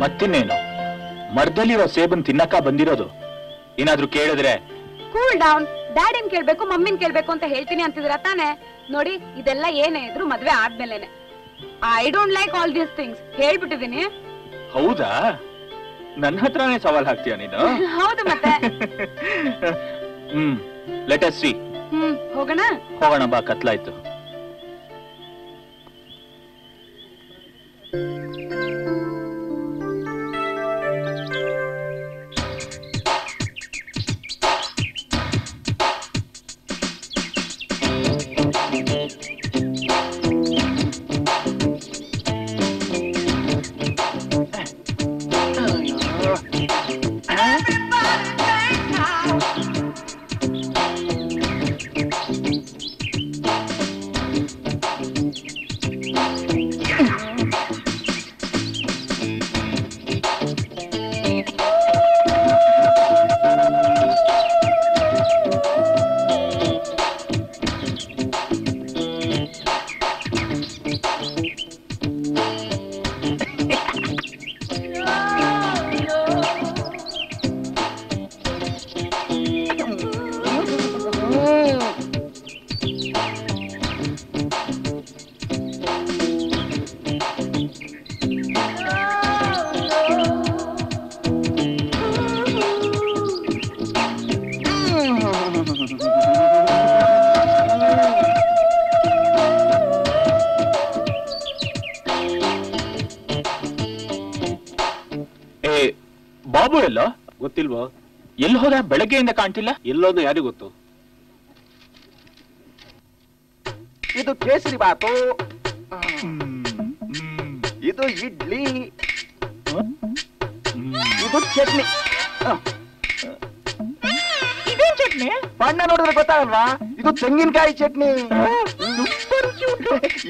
Speaker 2: ಮತ್ತಿನ್ನೇನು, ಮರದಲ್ಲಿರೋ ಸೇಬನ್ ತಿನ್ನಕ್ಕ ಬಂದಿರೋದು. ಏನಾದ್ರೂ ಕೇಳಿದ್ರೆ
Speaker 5: ಕೂಲ್ ಡೌನ್. ಡ್ಯಾಡಿನ್ ಕೇಳ್ಬೇಕು, ಮಮ್ಮಿನ್ ಕೇಳ್ಬೇಕು ಅಂತ ಹೇಳ್ತೀನಿ ಅಂತಿದ್ರ ತಾನೆ? ನೋಡಿ, ಇದೆಲ್ಲ ಏನೇ ಇದ್ರು ಮದ್ವೆ ಆದ್ಮೇಲೆನೆ. I don't like all these things. ಹೇಳ್ಬಿಟ್ಟಿದೀನಿ.
Speaker 2: ಹೌದಾ? ನನ್ನ ಹತ್ರನೇ ಸವಾಲ್ ಹಾಕ್ತೀಯ ನೀನು?
Speaker 5: ಹೌದು ಮತ್ತೆ.
Speaker 2: Let us see.
Speaker 5: ಹೋಗೋಣ.
Speaker 2: ಹೋಗೋಣ ಬಾ, ಕತ್ಲಾಯ್ತು. ಬಾಬು ಎಲ್ಲೋ?
Speaker 6: ಗೊತ್ತಿಲ್ವೋ?
Speaker 2: ಎಲ್ಲಿ ಹೋದ? ಬೆಳಗ್ಗೆಯಿಂದ ಕಾಣ್ತಿಲ್ಲ.
Speaker 6: ಎಲ್ಲೋದು ಯಾರಿಗೂ ಗೊತ್ತು.
Speaker 7: ಇದು ಕೇಸರಿ ಬಾತು, ಇದು ಇಡ್ಲಿ, ಇದು ಚಟ್ನಿ.
Speaker 8: ಇದೇನ್ ಚಟ್ನಿ?
Speaker 7: ಬಣ್ಣ ನೋಡಿದ್ರೆ ಗೊತ್ತಾಗಲ್ವಾ? ಇದು ತೆಂಗಿನಕಾಯಿ ಚಟ್ನಿ.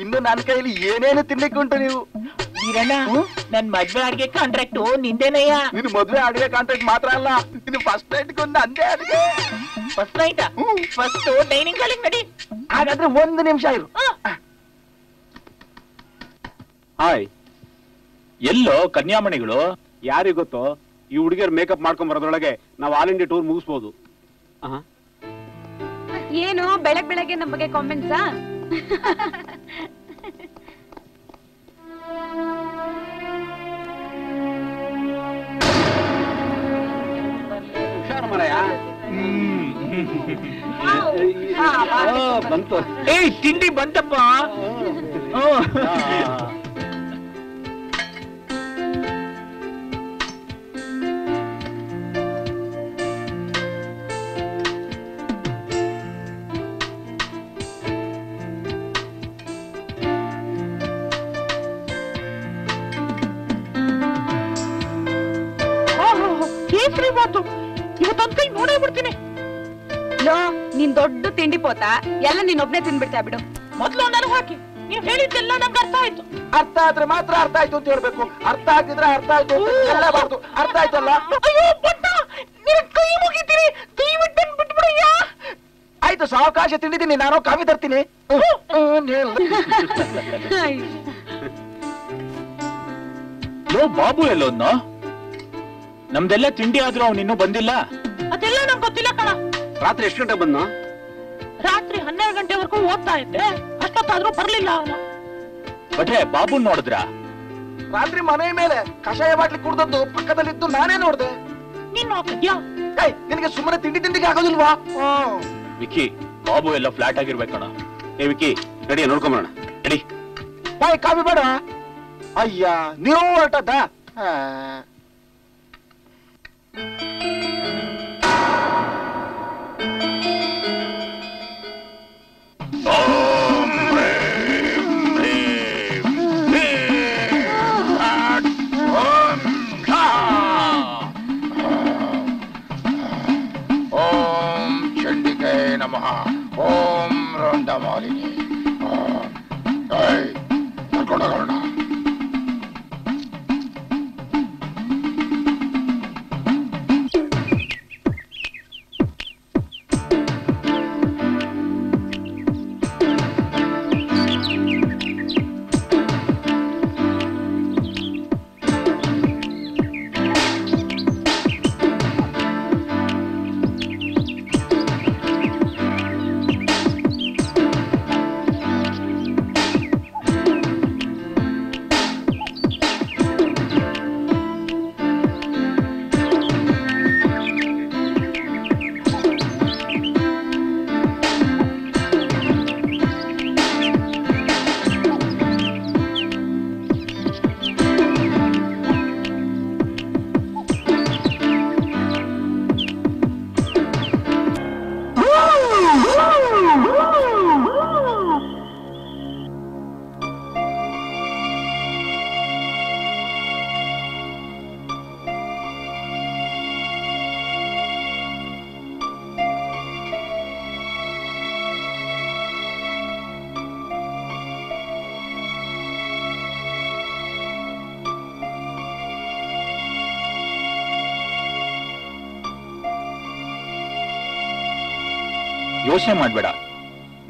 Speaker 7: ಇನ್ನು ನನ್ನ ಕೈಲಿ ಏನೇನು ತಿನ್ಲಿಕ್ಕೆ ಉಂಟು ನೀವು.
Speaker 8: ವೀರಣ್ಣ, ನನ್ ಮದ್ವೆ ಅಡ್ಗೆ ಕಾಂಟ್ರಾಕ್ಟ್ ನಿಂದೇನಯ್ಯ.
Speaker 7: ನಿನ್ ಮದ್ವೆ ಅಡಿಗೆ ಕಾಂಟ್ರಾಕ್ಟ್ ಮಾತ್ರ ಅಲ್ಲ, ನಿನ್ ಫಸ್ಟ್ ನೈಟ್ ಅಂದೇ ಅಡಿಗೆ.
Speaker 8: ಫಸ್ಟ್ ನೈಟ್ ಫಸ್ಟ್ ಡೈನಿಂಗ್ ಹಾಲಿಗೆ ನಡಿ.
Speaker 7: ಹಾಗಾದ್ರೆ 1 ನಿಮಿಷ ಇರು.
Speaker 6: ಹಾಯ್.
Speaker 2: ಎಲ್ಲೋ ಕನ್ಯಾಮಣಿಗಳು?
Speaker 6: ಯಾರಿಗ್ ಗೊತ್ತೋ? ಈ ಹುಡುಗಿಯರ್ ಮೇಕಪ್ ಮಾಡ್ಕೊಂಡ್ ಬರೋದ್ರೊಳಗೆ ನಾವು ಆಲ್ ಇಂಡಿಯಾ ಟೂರ್ ಮುಗಿಸ್ಬೋದು.
Speaker 5: ಏನು ಬೆಳಗ್ಗೆ ನಮ್ಮ ಬಗ್ಗೆ ಕಾಮೆಂಟ್ಸಾ?
Speaker 6: ಹುಷಾರು ಮರಯ್ಯ. ಬಂತು.
Speaker 8: ತಿಂಡಿ ಬಂತಪ್ಪ. ಕೇಸರಿ ಬಾತು ಇವತ್ತೊಂದ್ ಕೈ ನೋಡೇ ಬಿಡ್ತೀನಿ.
Speaker 5: ಲೋ, ನೀನ್ ದೊಡ್ಡ ತಿಂಡಿ ಪೋತ, ಎಲ್ಲ ನೀನ್ ಒಬ್ನೇ ತಿನ್ಬಿಡ್ತಾ ಬಿಡು.
Speaker 8: ಮೊದ್ಲು ನನಗೆ ಹಾಕಿ. ನೀವ್ ಹೇಳಿದ್ದೆಲ್ಲ ನಂಗೆ ಅರ್ಥ ಆಯ್ತು.
Speaker 7: ಅರ್ಥ ಆದ್ರೆ ಮಾತ್ರ ಅರ್ಥ ಆಯ್ತು ಅಂತ ಹೇಳ್ಬೇಕು. ಅರ್ಥ ಆಗಿದ್ರೆ ಅರ್ಥ ಆಯ್ತು ಅಂತ ಹೇಳಬಾರ್ದು. ಅರ್ಥ ಆಯ್ತಲ್ಲ?
Speaker 8: ಅಯ್ಯೋ ಪಟ್ಟ, ನೀನ್ ಕೈ ಮುಗಿತೀರಿ, ದಯವಿಟ್ಟು ಬಿಟ್ಬಿಡಯ್ಯ.
Speaker 7: ಆಯ್ತು, ಸಾವಕಾಶ ತಿಂಡಿದ್ದೀನಿ, ನಾನು ಕಾಫಿ ತರ್ತೀನಿ.
Speaker 2: ಲೋ, ಬಾಬು ಎಲ್ಲೋದ್ನ? ನಮ್ದೆಲ್ಲ ತಿಂಡಿ ಆದ್ರೂ ಅವ್ನು ಇನ್ನೂ ಬಂದಿಲ್ಲ.
Speaker 8: ಅದೆಲ್ಲ ನಂಗೆ ಗೊತ್ತಿಲ್ಲ ಕಣ.
Speaker 6: ರಾತ್ರಿ ಎಷ್ಟು ಗಂಟೆ ಬಂದ?
Speaker 8: ರಾತ್ರಿ 12 ಗಂಟೆವರೆಗೂ ಓದ್ತಾ ಇದ್ದೆ. ಅಷ್ಟೊತ್ತಾದ್ರೂ ಬರ್ಲಿಲ್ಲ ಅವನು.
Speaker 2: ಬಟ್ರೆ ಬಾಬುನ್ ನೋಡಿದ್ರ?
Speaker 7: ರಾತ್ರಿ ಮನೆ ಮೇಲೆ ಕಷಾಯ ಬಾಟ್ಲಿ ಕುಡ್ದದ್ದು ಪಕ್ಕದಲ್ಲಿದ್ದು ನಾನೇ ನೋಡ್ದೆ.
Speaker 8: ನೀನ್ ನೋಡ್ತಿದ್ಯಾ?
Speaker 7: ನಿನಗೆ ಸುಮ್ಮನೆ ತಿಂಡಿಗೆ ಆಗೋದಿಲ್ವಾ?
Speaker 2: ವಿಕಿ, ಬಾಬು ಎಲ್ಲ ಫ್ಲಾಟ್ ಆಗಿರ್ಬೇಕಣ.
Speaker 6: ಏ ವಿಕಿ, ನಡಿ ನೋಡ್ಕೊಂಬರೋಣ.
Speaker 2: ನಡಿ.
Speaker 7: ಕಾಫಿ ಬೇಡ? ಅಯ್ಯ, ನೀವು ಹೊರಟದ್ದ? ಓಂ ರಂಡಮಾಲಿನಿ ಕರ್ಕೊಂಡೋಗೋಣ.
Speaker 2: ಯೋಚನೆ ಮಾಡ್ಬೇಡ,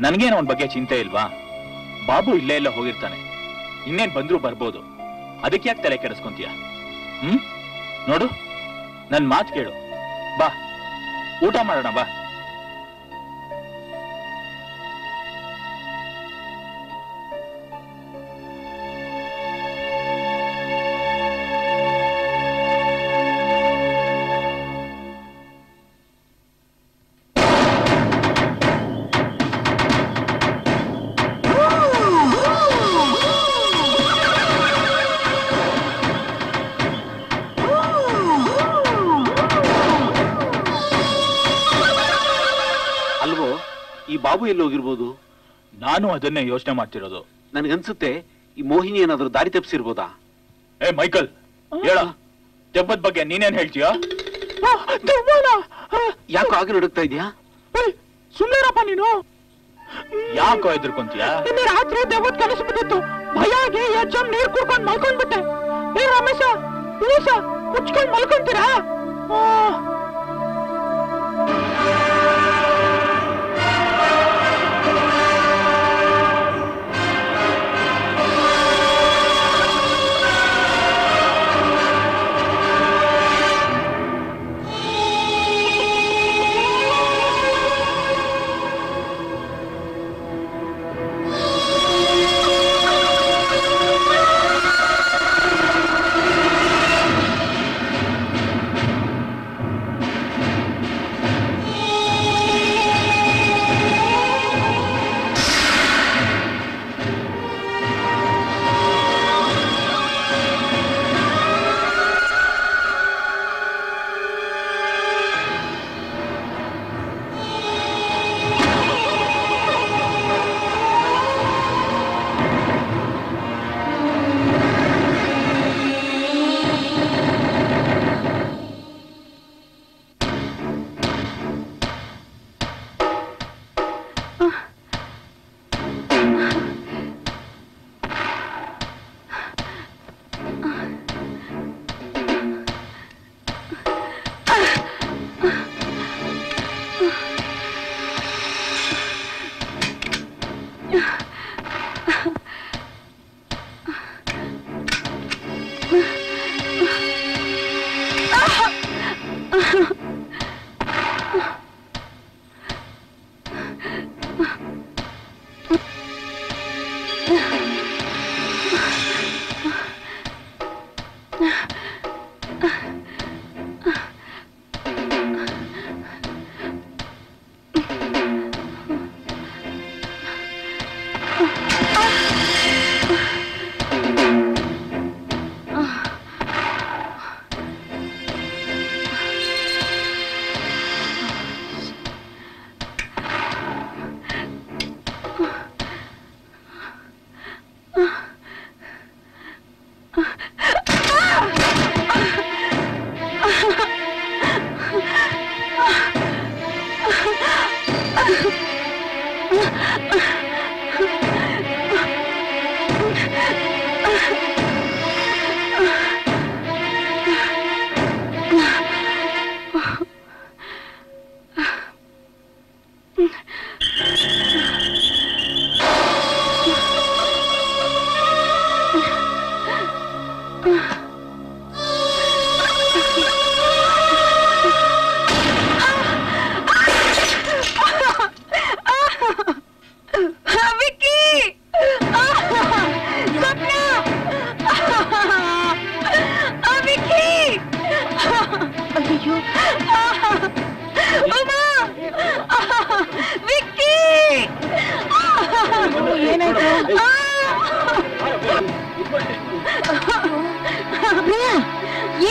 Speaker 2: ನನ್ಗೇನು ಅವನ ಬಗ್ಗೆ ಚಿಂತೆ ಇಲ್ವಾ? ಬಾಬು ಇಲ್ಲೇ ಎಲ್ಲ ಹೋಗಿರ್ತಾನೆ, ಇನ್ನೇನ್ ಬಂದ್ರು ಬರ್ಬೋದು. ಅದಕ್ಕೆ ಯಾಕೆ ತಲೆ ಕೆಡಿಸ್ಕೊಂತೀಯ? ನೋಡು, ನನ್ ಮಾತು ಕೇಳು, ಬಾ ಊಟ ಮಾಡೋಣ ಬಾ.
Speaker 6: ಬಾಬು ಎಲ್ಲಿ ಹೋಗಿರ್ಬೋದು?
Speaker 2: ನಾನು ಅದನ್ನೇ ಯೋಚನೆ ಮಾಡ್ತಿರೋದು.
Speaker 6: ನನ್ಗನ್ಸುತ್ತೆ ಈ ಮೋಹಿನಿ ಏನಾದ್ರೂ ದಾರಿ ತಪ್ಪಿಸಿರ್ಬೋದಾ?
Speaker 2: ಏ ಮೈಕಲ್, ಹೇಳ, ದೆವ್ವದ ಬಗ್ಗೆ ನೀನೇನ್ ಹೇಳ್ತೀಯ?
Speaker 6: ಯಾಕೋ ಆಗಿ ನಡುಕ್ತಾ ಇದೀಯಾ?
Speaker 8: ಸುಳ್ಳೇರಪ್ಪ ನೀನು.
Speaker 2: ಯಾಕೋ ಹೆದರ್ಕೊಂತೀಯ?
Speaker 8: ನಿನ್ನೆ ರಾತ್ರಿ ದೆವ್ವದ ಕನಸು ಬಿದ್ದಿತ್ತು, ಭಯಾಗಿ ಎಚ್ಚಮ್ ನೀರ್ ಕುಡ್ಕೊಂಡು ಮಲ್ಕೊಂಡ್ಬಿಟ್ಟೆ. ಏ ರಮೇಶ, ಮುಚ್ಕೊಂಡು ಮಲ್ಕೊಂತೀರಾ?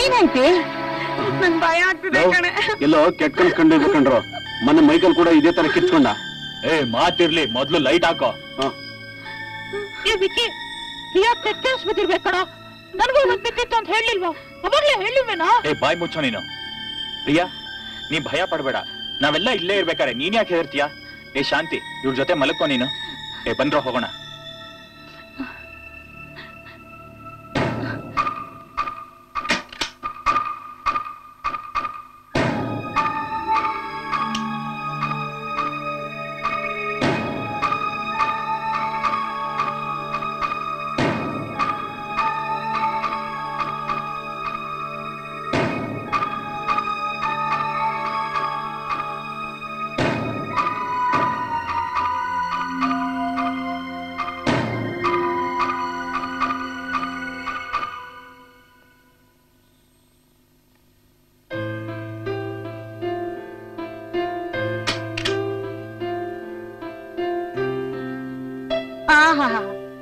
Speaker 1: ಏನಾಯ್ತೆ?
Speaker 5: ನನ್ ಭಯ ಆಗ್ತಿದೆ ಕಣೆ.
Speaker 6: ಎಲ್ಲೋ ಕೆಟ್ಟ ಕನ್ಸ್ ಕಂಡಿರ್ಬೇಕಂಡ್ರು. ಮೊನ್ನೆ ಮೈಕಲ್ ಕೂಡ ಇದೇ ತರ ಕಿಚ್ಕೊಂಡ.
Speaker 2: ಮಾತಿರ್ಲಿ, ಮೊದ್ಲು ಲೈಟ್ ಹಾಕೋ.
Speaker 8: ವಿಕ್ಕಿ, ಕೆಟ್ಟನ್ಸ್ ಬಿದ್ದಿರ್ಬೇಕಣ. ನನಗೂ ಒಂದ್ ಬಿದ್ದಿತ್ತು ಅಂತ ಹೇಳಿಲ್ವಾ? ಅವಾಗ್ಲೇ ಹೇಳಿಲ್ವೇನಾ?
Speaker 2: ಬಾಯ್ ಮುಚ್ಚೋ ನೀನು. ಪ್ರಿಯಾ, ನೀ ಭಯ ಪಡ್ಬೇಡ. ನಾವೆಲ್ಲ ಇಲ್ಲೇ ಇರ್ಬೇಕಾರೆ ನೀನ್ ಯಾಕೆ ಹೇಳ್ತೀಯಾ? ಶಾಂತಿ, ಇವ್ರ ಜೊತೆ ಮಲಕ್ಕೋ ನೀನು. ಬಂದ್ರೋ ಹೋಗೋಣ.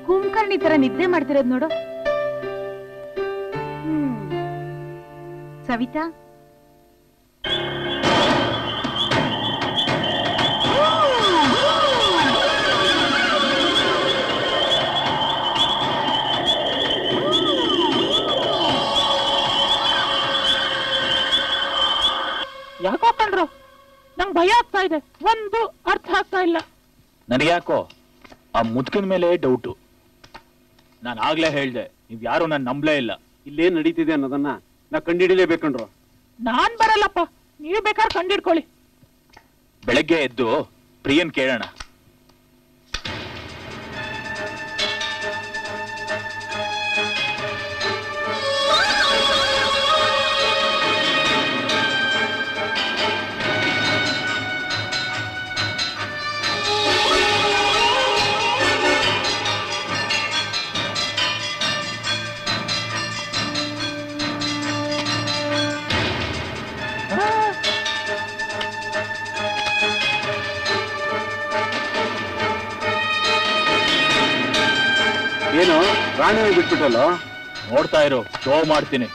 Speaker 1: ಕುಂಕರ್ಣಿ ತರ ನಿದ್ದೆ ಮಾಡ್ತಿರೋದ್ ನೋಡು. ಸವಿತಾ,
Speaker 8: ಯಾಕೋ ಕಣ್ರು, ನಂಗ್ ಭಯ ಆಗ್ತಾ ಇದೆ. ಒಂದು ಅರ್ಥ ಆಗ್ತಾ ಇಲ್ಲ.
Speaker 2: ನನಗ್ಯಾಕೋ ಆ ಮುದ್ಕಿನ ಮೇಲೆ ಡೌಟು. ನಾನು ಆಗ್ಲೇ ಹೇಳ್ದೆ, ನೀವ್ ಯಾರು ನಾನು ನಂಬ್ಲೇ ಇಲ್ಲ.
Speaker 6: ಇಲ್ಲೇನ್ ನಡೀತಿದೆ ಅನ್ನೋದನ್ನ ನಾ ಕಂಡಿಡಿಲೇಬೇಕಂಡ್ರು.
Speaker 8: ನಾನ್ ಬರಲ್ಲಪ್ಪ, ನೀವು ಬೇಕಾದ್ರೆ ಕಂಡಿಡ್ಕೊಳ್ಳಿ.
Speaker 2: ಬೆಳಗ್ಗೆ ಎದ್ದು ಪ್ರಿಯನ್ ಕೇಳೋಣ.
Speaker 6: ಏನು ರಾಣಿ ಬಿಟ್ಬಿಟ್ಟಲ್ಲ?
Speaker 2: ನೋಡ್ತಾ ಇರು, ಶೋ ಮಾಡ್ತೀನಿ.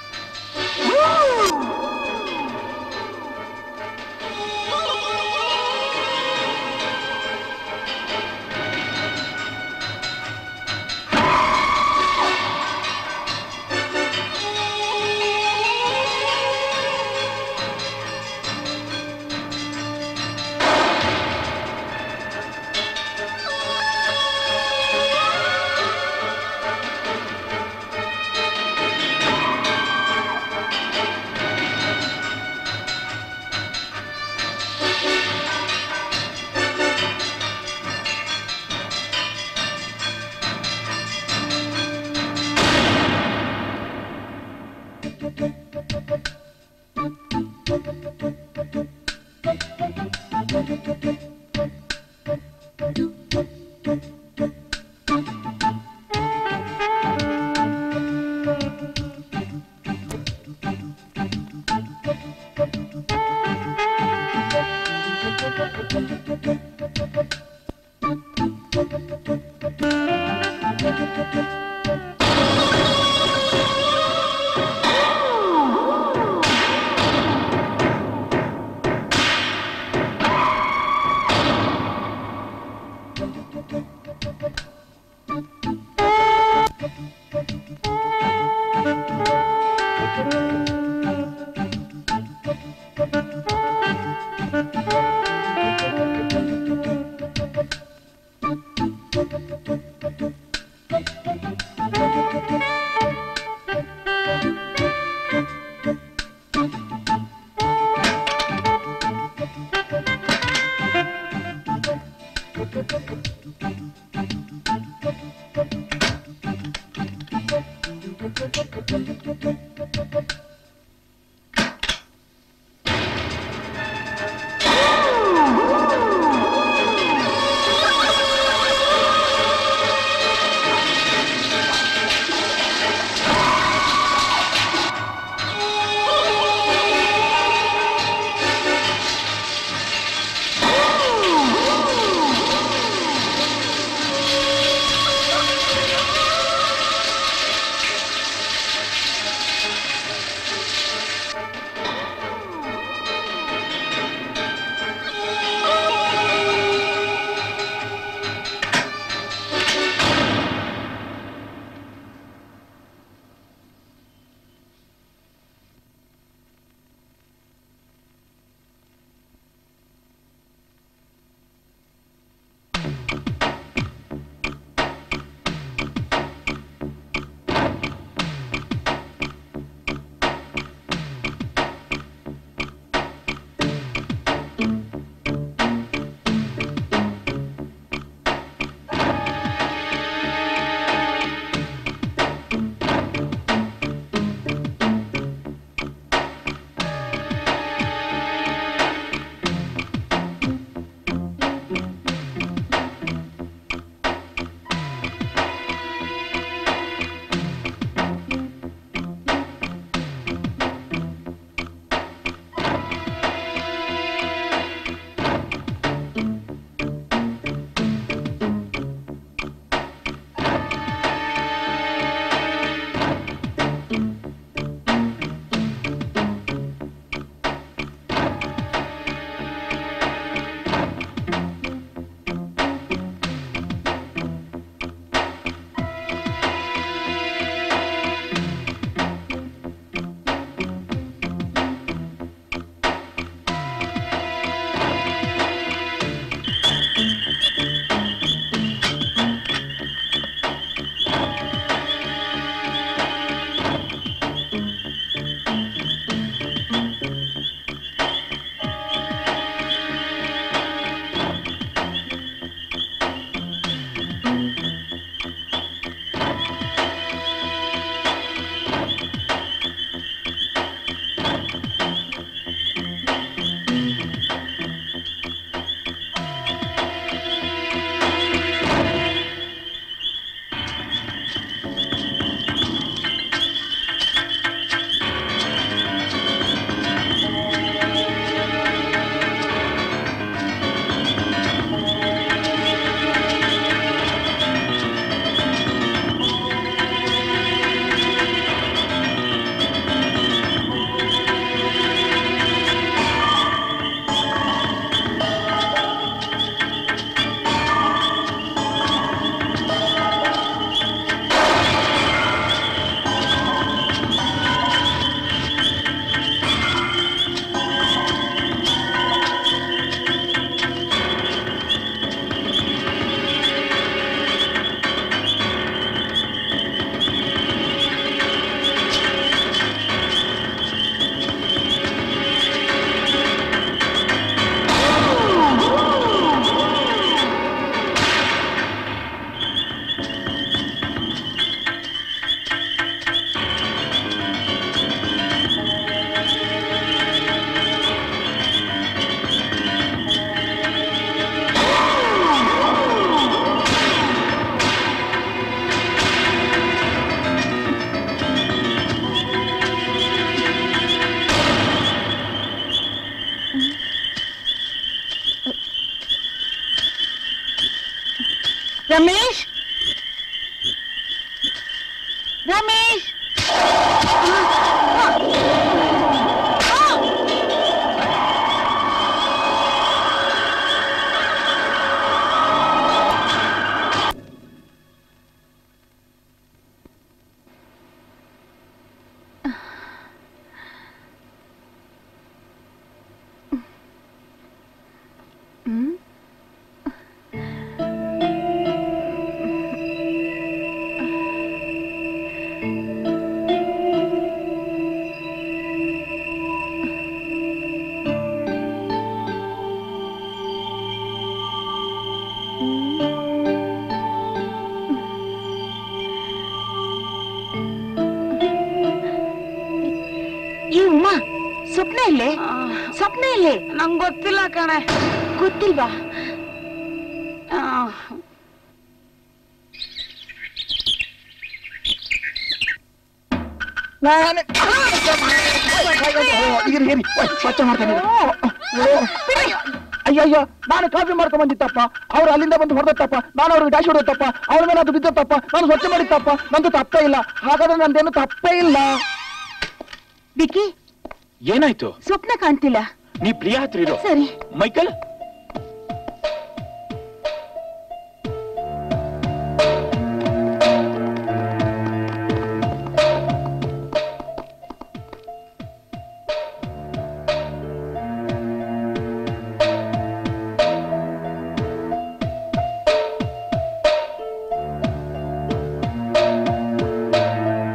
Speaker 1: रमेश रमेश ಇಲ್ಲೇ ಸ್ವಪ್ನ ಇಲ್ಲೇ
Speaker 5: ನಂಗ್ ಗೊತ್ತಿಲ್ಲ ಕಣೆ.
Speaker 1: ಗೊತ್ತಿಲ್ವಾ?
Speaker 7: ಸ್ವಚ್ಛ ಮಾಡ್ತೇನೆ. ಅಯ್ಯಯ್ಯೋ, ನಾನು ಕಾಫಿ ಮಾಡ್ಕೊಂಡ್ ಬಂದಿತ್ತಪ್ಪ, ಅವ್ರು ಅಲ್ಲಿಂದ ಬಂದು ಹೊಡೆದತ್ತಪ್ಪ, ನಾನು ಅವ್ರಿಗೆ ಡ್ಯಾಶ್ ಹೊಡೆದತ್ತಪ್ಪ, ಅವ್ರ ಮೇಲೆ ಅದು ಬಿದ್ದತ್ತಪ್ಪ, ನಾನು ಸ್ವಚ್ಛ ಮಾಡಿತ್ತಪ್ಪ, ನಂದು ತಪ್ಪೇ ಇಲ್ಲ. ಹಾಗಾದ್ರೆ ನಂದೇನು ತಪ್ಪೇ ಇಲ್ಲ.
Speaker 1: ವಿಕ್ಕಿ,
Speaker 2: ಏನಾಯ್ತು?
Speaker 1: ಸ್ವಪ್ನ ಕಾಣ್ತಿಲ್ಲ.
Speaker 2: ನೀ ಪ್ರಿಯಾ ಹತ್ರ ಇರೋ.
Speaker 1: ಸರಿ.
Speaker 2: ಮೈಕಲ್,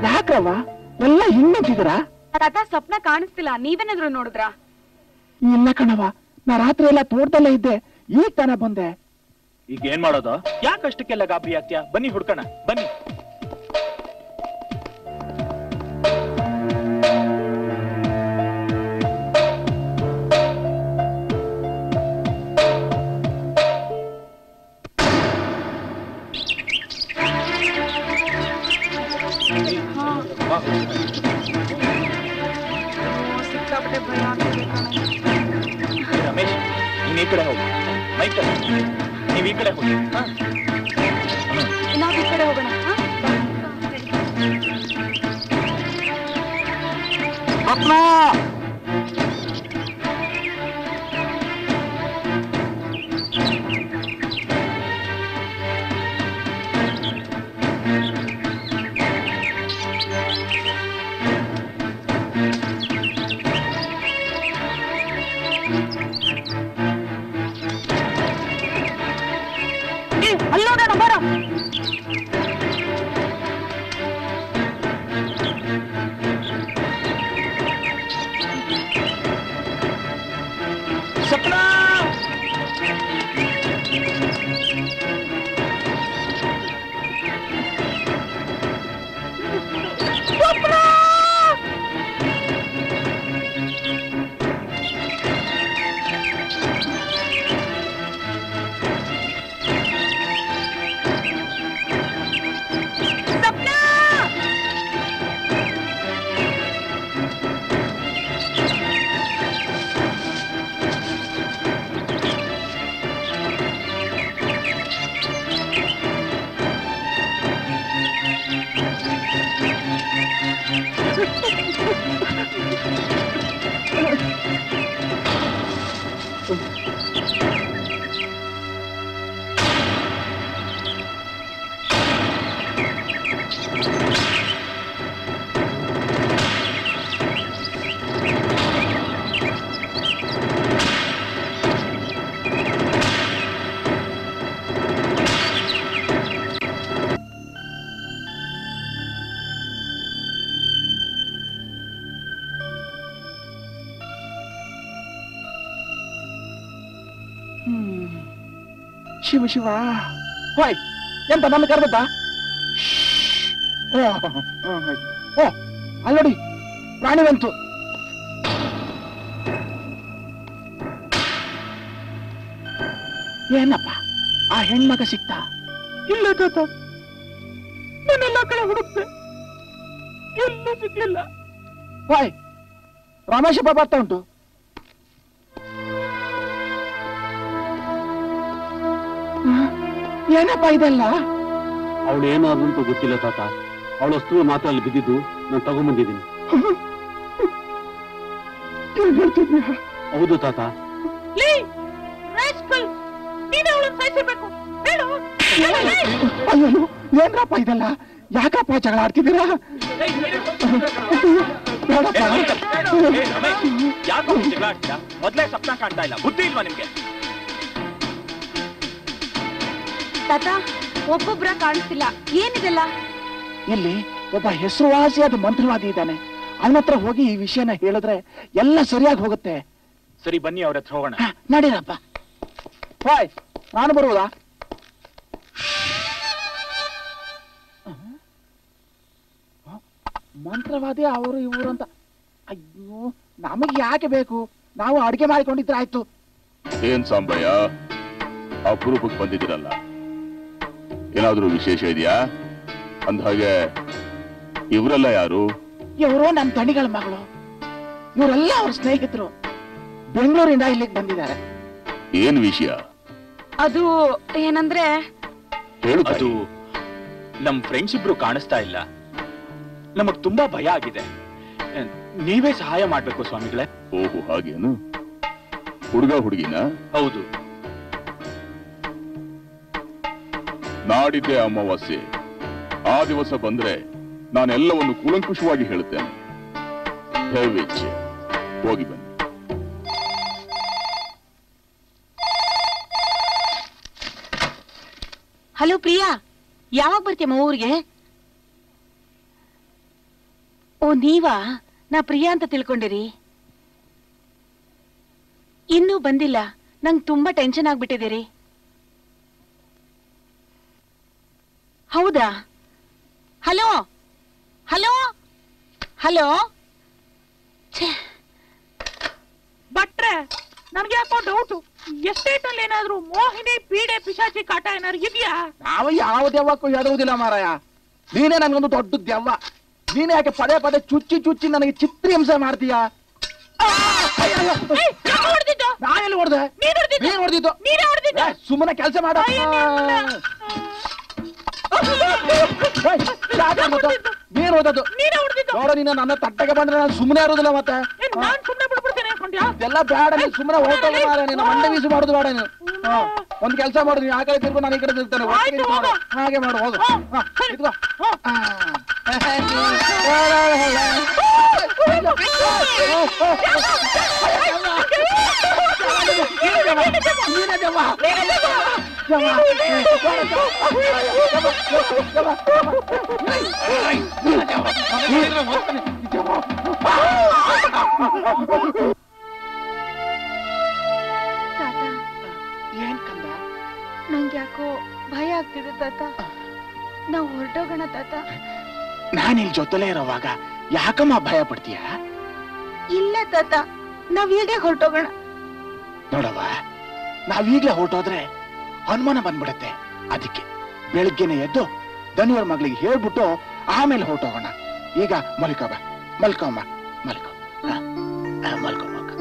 Speaker 7: ಯಾಕ್ರವ್ವ ಎಲ್ಲ ಹಿಂಗಂತಿದ್ದೀರಾ?
Speaker 5: ತಾತ ಸ್ವಪ್ನ ಕಾಣಿಸ್ತಿಲ್ಲ, ನೀವೇನಾದ್ರು ನೋಡಿದ್ರಾ?
Speaker 7: ಇಲ್ಲ ಕಣವ, ನಾ ರಾತ್ರಿ ಎಲ್ಲ ತೋಟದಲ್ಲೇ ಇದ್ದೆ, ಈಗ ತಾನೇ ಬಂದೆ.
Speaker 2: ಈಗ ಏನ್ ಮಾಡೋದು? ಯಾಕಷ್ಟಕ್ಕೆಲ್ಲ ಗಾಬರಿ ಆಗ್ತೀಯಾ? ಬನ್ನಿ ಹುಡ್ಕೋಣ, ಬನ್ನಿ.
Speaker 5: ಸಿಕ್ಕಾಪಟ್ಟೆ ಭಯ ಆಗ್ತಿದೆ ಕಣೆ.
Speaker 2: ರಮೇಶ್, ನೀನ್ ಈ ಕಡೆ ಹೋಗು. ಮೈಕಲ್, ನೀವ್ ಈ ಕಡೆ ಹೋಗಿ.
Speaker 5: ನಾವ್ ಈ ಕಡೆ ಹೋಗೋಣ.
Speaker 7: ಸ್ವಪ್ನ,
Speaker 1: ಅಲ್ಲೋಡೋಣ ಬರೋ.
Speaker 2: ಸ್ವಪ್ನ,
Speaker 7: ಶಿವ ಶಿವ. ಹೋಯ್, ಎಂತ ನನ್ನ ಕರೆದದ್ದ? ಓ, ಅಲ್ಲಡಿ ಪ್ರಾಣಿ ಬಂತು. ಏನಪ್ಪ, ಆ ಹೆಣ್ಮಗ ಸಿಕ್ತಾ?
Speaker 8: ಇಲ್ಲ ತಾತ, ನಾನೆಲ್ಲ ಕಡೆ ಹುಡುಕ್ತೆ, ಎಲ್ಲೂ ಸಿಗ್ಲಿಲ್ಲ.
Speaker 7: ಹೋಯ್, ರಮೇಶಪ್ಪ ಬರ್ತಾ ಉಂಟು. ಏನಪ್ಪ ಇದೆಲ್ಲ?
Speaker 6: ಅವಳು ಏನಾದ್ರು ಅಂತ ಗೊತ್ತಿಲ್ಲ ತಾತ. ಅವಳ ವಸ್ತು ಮಾತ್ರ ಅಲ್ಲಿ ಬಿದ್ದಿದ್ದು, ನಾನು ತಗೊಂಡ್ಬಂದಿದ್ದೀನಿ.
Speaker 7: ಹೇಳ್ತಿದ್ಯಾ?
Speaker 6: ಹೌದು ತಾತ.
Speaker 8: ನೀನೇ ಅವಳನ್ನು ಸಾಯಿಸಬೇಕು. ಹೇಳು.
Speaker 7: ಅಯ್ಯೋ, ಏನ್ರಪ್ಪ ಇದೆಲ್ಲ? ಯಾಕಪ್ಪ ಜಗಳ ಆಡ್ತಿದ್ದೀರಾ? ಬೇಡಪ್ಪ.
Speaker 2: ಯಾಕೋ ಜಗಳ ಆಡ್ತೀರಾ? ಮೊದ್ಲೇ ಸ್ವಪ್ನ ಕಾಣ್ತಾ ಇಲ್ಲ, ಬುದ್ಧಿ ಇಲ್ವಾ ನಿಮ್ಗೆ?
Speaker 5: ತಾತ, ಒಬ್ಬೊಬ್ರ ಕಾಣಿಸ್ತಿಲ್ಲ, ಏನಿದೆಲ್ಲ?
Speaker 7: ಇಲ್ಲಿ ಒಬ್ಬ ಹೆಸರುವಾಸಿಯಾದ ಮಂತ್ರವಾದಿ ಇದ್ದಾನೆ, ಅವನ ಹತ್ರ ಹೋಗಿ ಈ ವಿಷಯನ ಹೇಳಿದ್ರೆ ಎಲ್ಲ ಸರಿಯಾಗಿ ಹೋಗುತ್ತೆ.
Speaker 2: ಸರಿ, ಬನ್ನಿ ಅವ್ರ ಹತ್ರ ಹೋಗೋಣ.
Speaker 7: ನಡೀರಪ್ಪ. ಹಾಯ್, ನಾನು ಬರುವುದಾ? ಮಂತ್ರವಾದಿ ಅವರು ಇವರು ಅಂತ. ಅಯ್ಯೋ ನಮಗೆ ಯಾಕೆ ಬೇಕು, ನಾವು ಅಡಿಗೆ ಮಾಡಿಕೊಂಡಿದ್ರೆ ಆಯ್ತು.
Speaker 4: ಏನ್ ಸಾಂಬಯ್ಯ ಅಪರೂಪಕ್ಕೆ ಬಂದಿದ್ದೀರಲ್ಲ, ಏನಾದ್ರೂ ವಿಶೇಷ ಇದೆಯಾ? ಅಂದ್ಹಾಗೆ ಇವರೆಲ್ಲ ಯಾರು?
Speaker 7: ಇವರು ನಮ್ಮ ತಣಿಗಳ ಮಗಳು, ಇವರೆಲ್ಲ ಅವ್ರ ಸ್ನೇಹಿತರು, ಬೆಂಗಳೂರಿಂದ ಇಲ್ಲಿಗೆ ಬಂದಿದ್ದಾರೆ.
Speaker 4: ಏನ್ ವಿಷಯ?
Speaker 5: ಅದು ಏನಂದ್ರೆ
Speaker 4: ಹೇಳು.
Speaker 2: ಅದು ನಮ್ ಫ್ರೆಂಡ್ಸ್ ಇಬ್ರು ಕಾಣಿಸ್ತಾ ಇಲ್ಲ, ನಮಗ್ ತುಂಬಾ ಭಯ ಆಗಿದೆ, ನೀವೇ ಸಹಾಯ ಮಾಡ್ಬೇಕು ಸ್ವಾಮಿಗಳೇ.
Speaker 4: ಓಹೋ, ಹಾಗೇನು? ಹುಡುಗ ಹುಡುಗಿನ?
Speaker 2: ಹೌದು.
Speaker 4: ನಾಡಿದ್ದೆ ಅಮಾವಾಸ್ಯೆ, ಆ ದಿವಸ ಬಂದ್ರೆ ನಾನೆಲ್ಲವನ್ನು ಕೂಲಂಕುಷವಾಗಿ ಹೇಳುತ್ತೇನೆ. ದಯವಿಚ್ಚೆ ಹೋಗಿ ಬನ್ನಿ.
Speaker 1: ಹಲೋ ಪ್ರಿಯಾ, ಯಾವಾಗ ಬರ್ತೀಯಮ್ಮ ಊರಿಗೆ? ಓ ನೀವಾ? ನಾ ಪ್ರಿಯಾ ಅಂತ ತಿಳ್ಕೊಂಡಿರಿ. ಇನ್ನೂ ಬಂದಿಲ್ಲ, ನಂಗೆ ತುಂಬಾ ಟೆನ್ಷನ್ ಆಗ್ಬಿಟ್ಟಿದ್ದೀರಿ. ಹೌದಾ? Hello hello hello.
Speaker 8: ಭಟ್ರೆ, ನನ್ಗೆ ಯಾಕೋ ಡೌಟು, ಎಸ್ಟೇಟ್ ಅಲ್ಲಿ ಏನಾದ್ರು ಮೋಹಿನಿ ಪೀಡೆ ಪಿಶಾಚಿ ಕಾಟ ಏನಾದ್ರು ಇದೆಯಾ?
Speaker 7: ನಾವು ಯಾವ ದೆವ್ವಕ್ಕೂ ಹೇಳುವುದಿಲ್ಲ ಮಾರಾಯ. ನೀನೇ ನನ್ಗೊಂದು ದೊಡ್ಡ ದೆವ್ವ. ನೀನೇ ಯಾಕೆ ಪದೇ ಪದೇ ಚುಚ್ಚಿ ಚುಚ್ಚಿ ನನಗೆ ಚಿತ್ರಿ ಹಿಂಸೆ ಮಾಡ್ತೀಯಾ? ನಾನೆಲ್ಲಿ ಹೊಡೆದೆ? ನೀನ್ ಹೊಡೆದಿದ್ದು. ಸುಮ್ಮನೆ ಕೆಲಸ ಮಾಡ. ನೀನ್ ಓದೋದು ನೋಡ. ನೀನು ನನ್ನ ತಟ್ಟೆಗೆ ಬಂದ್ರೆ ನಾನು ಸುಮ್ಮನೆ ಇರೋದಿಲ್ಲ. ಮತ್ತೆ ಇದೆಲ್ಲ ಬೇಡ, ನೀನು ಸುಮ್ಮನೆ ಹೋಗ್ತಾ ನಿನ್ನ ಮಂಡೆ ಬೀಸಿ ಮಾಡುದು ಬೇಡ. ನೀನು ಒಂದ್ ಕೆಲಸ ಮಾಡುದು, ನೀನು ಆ ಕಡೆ ತಿರ್ಗು, ನಾನು ಈ ಕಡೆ ತಿರ್ತಾನೆ. ಹಾಗೆ ಮಾಡು, ಹೋಗು. ಏನ್ ಕಂದ?
Speaker 5: ನಂಗೆ ಯಾಕೋ ಭಯ ಆಗ್ತಿದೆ ತಾತ. ನಾವು ಹೊರಟೋಗೋಣ ತಾತ.
Speaker 7: ನಾನಿಲ್ ಜೊತೆಲೇ ಇರೋವಾಗ ಯಾಕಮ್ಮ ಭಯ ಪಡ್ತೀಯ?
Speaker 5: ಇಲ್ಲ ತಾತ, ನಾವೀಗ ಹೊರಟೋಗೋಣ.
Speaker 7: ನೋಡವ್ವ, ನಾವೀಗ್ಲೇ ಹೊರಟೋದ್ರೆ ಅನುಮಾನ ಬಂದ್ಬಿಡತ್ತೆ. ಅದಕ್ಕೆ ಬೆಳಿಗ್ಗೆನೆ ಎದ್ದು ದನಿಯವ್ರ ಮಗಳಿಗೆ ಹೇಳ್ಬಿಟ್ಟು ಆಮೇಲೆ ಹೊರಟೋಗೋಣ. ಈಗ ಮಲ್ಕೋ ಬಾ, ಮಲ್ಕೋಮ್ಮ, ಮಲ್ಕೋ, ಮಲ್ಕೋ, ಮಲ್ಕೋ.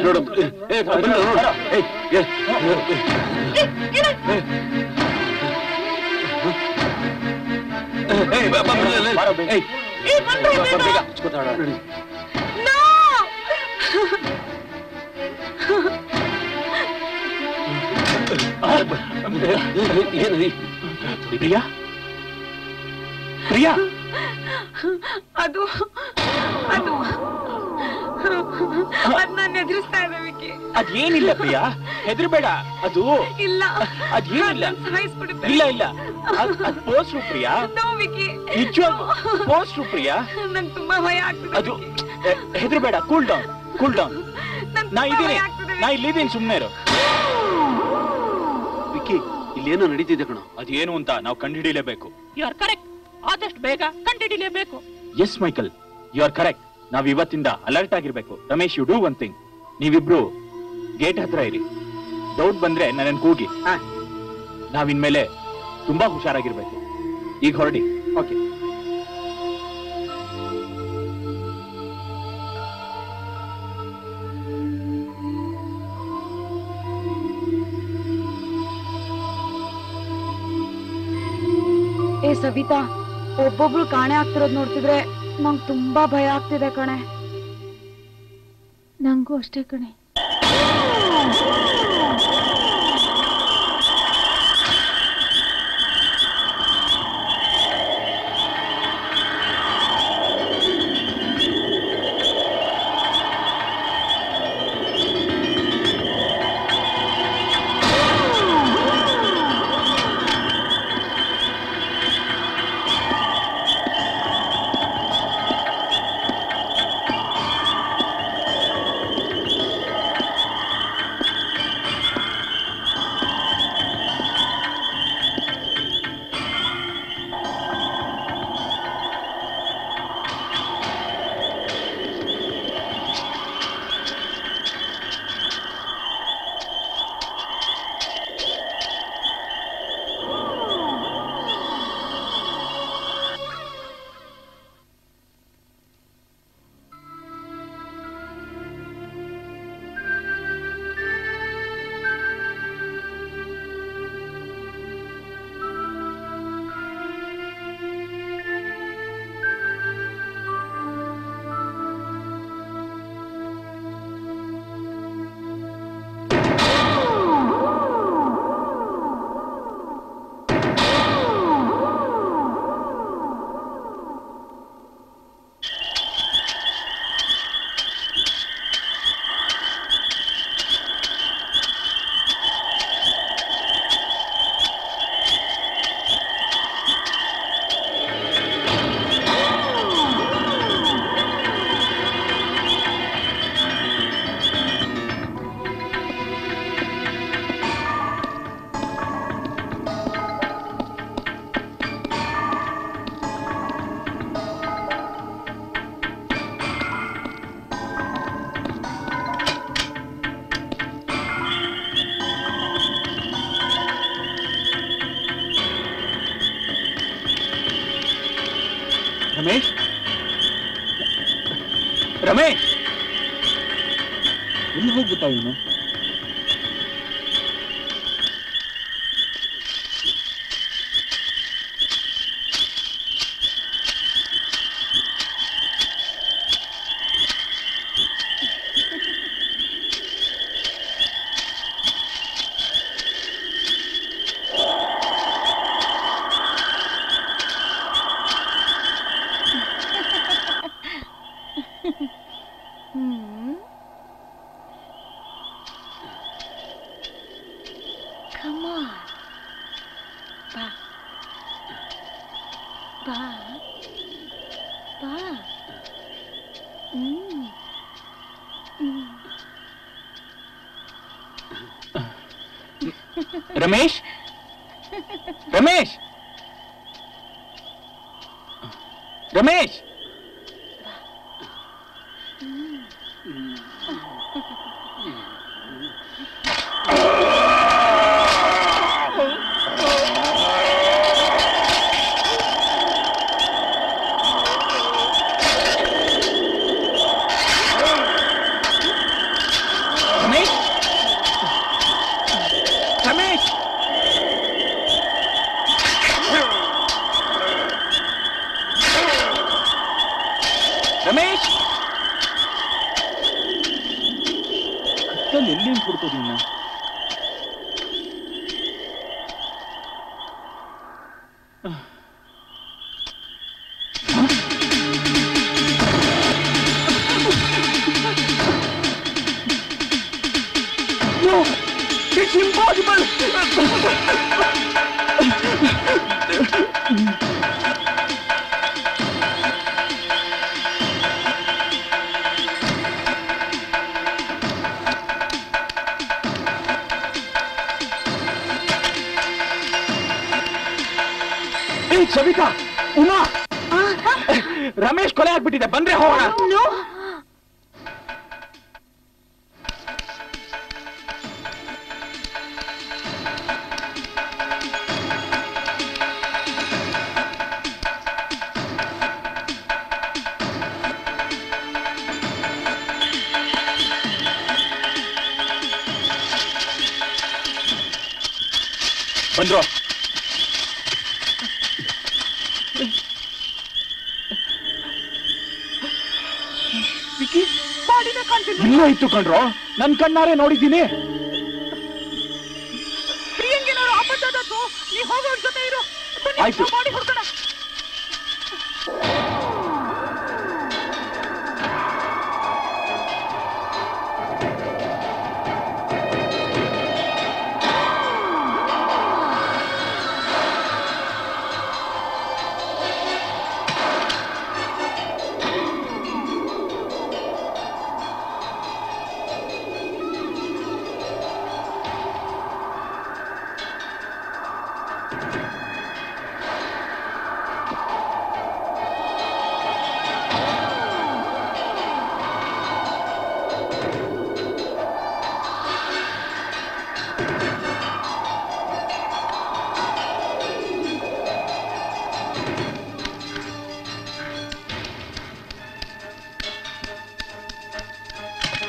Speaker 6: ನೋಡು
Speaker 2: ಪ್ರಿಯಾ ಪ್ರಿಯಾ
Speaker 5: ಅದು ಅದು ಅದ್ ನಾನು ಎದುರಿಸ್ತಾ ಇದೆ ವಿಕಿ.
Speaker 2: ಅದೇನಿಲ್ಲ ಪ್ರಿಯಾ, ಹೆದರ್ಬೇಡ. ಅದು
Speaker 5: ಇಲ್ಲ,
Speaker 2: ಅದೇನಿಲ್ಲ.
Speaker 5: ಸಾಯಿಸ್ಬಿಡುತ್ತೆ.
Speaker 2: ಇಲ್ಲ ಇಲ್ಲ, ಅದ್ ಪೋಸ್ಟ್ರು ಪ್ರಿಯಾ.
Speaker 5: ವಿಕಿ,
Speaker 2: ನಿಜವಾಗ್ಲು ಪೋಸ್ಟ್ರು ಪ್ರಿಯಾ.
Speaker 5: ನಂಗೆ ತುಂಬಾ ಭಯ ಆಗ್ತದೆ.
Speaker 2: ಅದು ಹೆದರ್ಬೇಡ, ಕೂಲ್ ಡೌನ್ ಕೂಲ್ ಡೌನ್. ನಾ ಇಲ್ಲಿದ್ದೀನಿ, ಸುಮ್ಮನೆ ಇರು.
Speaker 6: ವಿಕ್ಕಿ, ಇಲ್ಲೇನೋ ನಡೀತಿದೆ ಕಣೋ.
Speaker 2: ಅದೇನು ಅಂತ ನಾವು ಕಂಡುಹಿಡಿಯಲೇಬೇಕು.
Speaker 8: You are correct. ಆದಷ್ಟು ಬೇಗ ಕಂಡುಹಿಡಿಯಲೇಬೇಕು.
Speaker 2: Yes Michael, you are correct. ನಾವ್ ಇವತ್ತಿಂದ ಅಲರ್ಟ್ ಆಗಿರ್ಬೇಕು. Ramesh, you do one thing. ನೀವಿಬ್ರು ಗೇಟ್ ಹತ್ರ ಇರಿ. ಡೌಟ್ ಬಂದ್ರೆ ನನ್ನನ್ನು ಕೂಗಿ. ನಾವಿನ್ಮೇಲೆ ತುಂಬಾ ಹುಷಾರಾಗಿರ್ಬೇಕು. ಈಗ ಹೊರಡಿ.
Speaker 6: ಓಕೆ.
Speaker 5: ಏ ಸವಿತಾ, ಒಬ್ಬೊಬ್ರು ಕಾಣೆ ಆಗ್ತಿರೋದ್ ನೋಡ್ತಿದ್ರೆ ನಂಗ್ ತುಂಬಾ ಭಯ ಆಗ್ತಿದೆ ಕಣೆ. ನಂಗೂ ಅಷ್ಟೇ ಕಣೆ.
Speaker 2: ರಮೇಶ್, ರಮೇಶ್, ಎಲ್ಲಿ ಹೋಗ್ಬಿಟ್ಟ ಇವನು? ರಮೇಶ್, ರಮೇಶ್, ರಮೇಶ್, ಬಸ್ಸಲ್ಲಿ ಎಲ್ಲಿ ಹುಡ್ಕೋದಿನ್ನ?
Speaker 8: No! It's impossible!
Speaker 2: Savita, Uma, Ramesh ಕೊಲೆ ಆಗ್ಬಿಟ್ಟಿದೆ, ಬಂದ್ರೆ ಹೋಗೋಣ. ಬಂದ್ರು. ಇಲ್ಲ ಇತ್ತು ಕಣ್ರೋ, ನನ್ ಕಣ್ಣಾರೆ ನೋಡಿದ್ದೀನಿ.
Speaker 8: ಪ್ರಿಯಂಗೇನಾದ್ರು ಆಪತ್ತಾದದ್ದು, ನೀ ಹೋಗೋರ್ ಜೊತೆ ಇರು.
Speaker 2: ಆಯ್ತು.
Speaker 8: ಮಾಡಿ ಹುಡ್ಕೋಣ.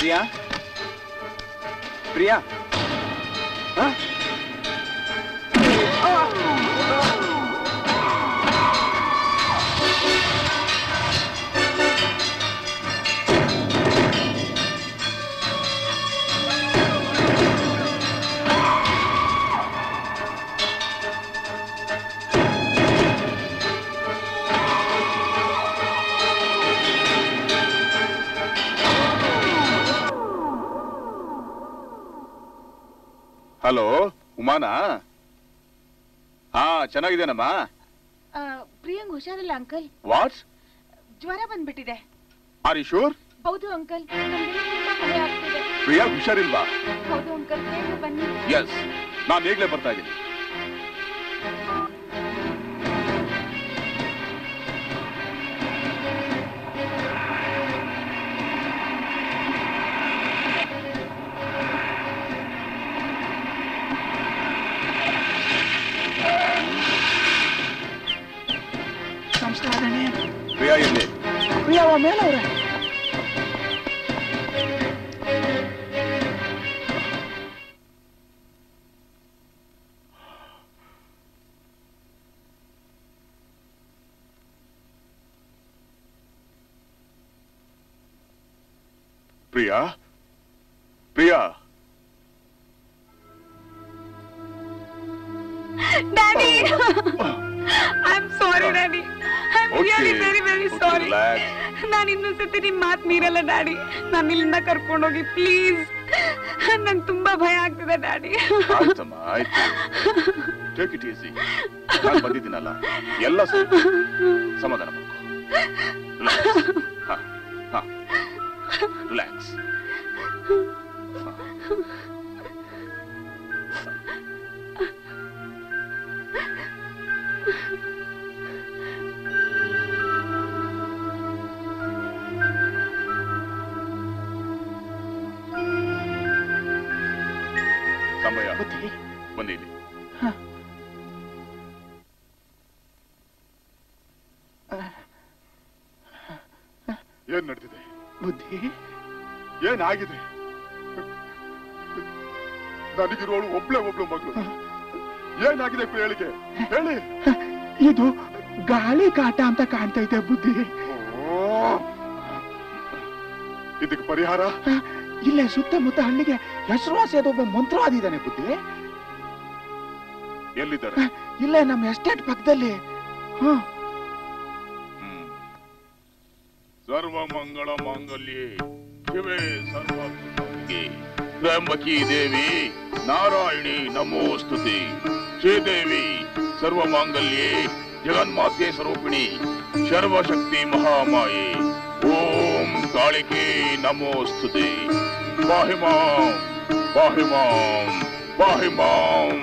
Speaker 4: ಪ್ರಿಯಾ, ಪ್ರಿಯಾ, ಹಲೋ ಉಮಾನಾ? ಹಾ, ಚೆನ್ನಾಗಿದ್ದೇನಮ್ಮ.
Speaker 1: ಪ್ರಿಯಾಂಗ್ ಹುಷಾರಿಲ್ಲ ಅಂಕಲ್.
Speaker 4: ವಾಟ್ಸ್?
Speaker 1: ಜ್ವರ ಬಂದ್ಬಿಟ್ಟಿದೆ.
Speaker 4: Are you sure?
Speaker 1: ಹೌದು ಅಂಕಲ್, ಭಯ ಆಗ್ತಿದೆ.
Speaker 4: ಪ್ರಿಯಾ ಹುಷಾರಿಲ್ವಾ?
Speaker 1: ಹೌದು ಅಂಕಲ್, ಬೇಗ ಬನ್ನಿ.
Speaker 4: ಎಸ್, ನಾನು ಈಗಲೇ ಬರ್ತಾ ಇದ್ದೀನಿ. ಪ್ರಿಯಾ ಎಲ್ಲಿ?
Speaker 8: ಪ್ರಿಯಾ ಮೇಲವ್ರೆ.
Speaker 4: Priya, Priya.
Speaker 5: Daddy, I am sorry daddy. I'm really very very sorry. ನಾನು ಇನ್ನೊಂದ್ಸತಿ ನಿಮ್ ಮಾತು ಮೀರಲ್ಲ ಡ್ಯಾಡಿ. ನಾನು ಇಲ್ಲಿಂದ ಕರ್ಕೊಂಡೋಗಿ ಪ್ಲೀಸ್. ನಂಗೆ ತುಂಬಾ ಭಯ ಆಗ್ತಿದೆ ಡ್ಯಾಡಿ.
Speaker 4: ಆಯ್ತಮ್ಮ, ಆಯ್ತು. Take it easy. ನಾನು ಬಂದಿದ್ದೀನಲ್ಲ, ಎಲ್ಲ ಸರಿ. ಸಮಾಧಾನ ಮಾಡ್ಕೊ. ರಿಲ್ಯಾಕ್ಸ್. ಸಮಯ ಬನ್ನಿ ಇಲ್ಲಿ. ಏನ್ ನಡೆದಿದೆ?
Speaker 7: ಬುದ್ಧಿ
Speaker 4: ಏನಾಗಿದೆ? ನನಗಿರೋಳು ಒಬ್ಳೆ ಮಗಳು. ಏನಾಗಿದೆ ಪ್ರಿಯಳಿಗೆ? ಹೇಳಿ.
Speaker 7: ಇದು ಗಾಳಿ ಕಾಟ ಅಂತ ಕಾಣ್ತಾ ಇದೆ ಬುದ್ಧಿ.
Speaker 4: ಇದಕ್ಕೆ ಪರಿಹಾರ?
Speaker 7: ಇಲ್ಲೇ ಸುತ್ತಮುತ್ತ ಹಳ್ಳಿಗೆ ಹೆಸರುವಾಸಿಯಾದ ಒಬ್ಬ ಮಂತ್ರವಾದಿ ಇದ್ದಾನೆ ಬುದ್ಧಿ.
Speaker 4: ಎಲ್ಲಿದ್ದಾರೆ?
Speaker 7: ಇಲ್ಲೇ ನಮ್ಮ ಎಸ್ಟೇಟ್ ಪಕ್ಕದಲ್ಲಿ.
Speaker 4: ಸರ್ವ ಮಂಗಳ ಮಾಂಗಲ್ಯೆ ಶಿವೆ ಸರ್ವಾರ್ಥಸಾಧಿಕೆ ತ್ರ್ಯಂಬಕಿ ದೇವಿ ನಾರಾಯಣಿ ನಮೋಸ್ತುತೆ. ಶ್ರೀದೇವಿ ಸರ್ವ ಮಾಂಗಲ್ಯೆ ಜಗನ್ಮಾತೆ ಸ್ವರೂಪಿಣಿ ಸರ್ವಶಕ್ತಿ ಮಹಾಮಾಯೆ ಓಂ ಕಾಳಿಕೆ ನಮೋಸ್ತುತೆ. ಪಾಹಿ ಮಾಂ ಪಾಹಿ ಮಾಂ ಪಾಹಿ ಮಾಂ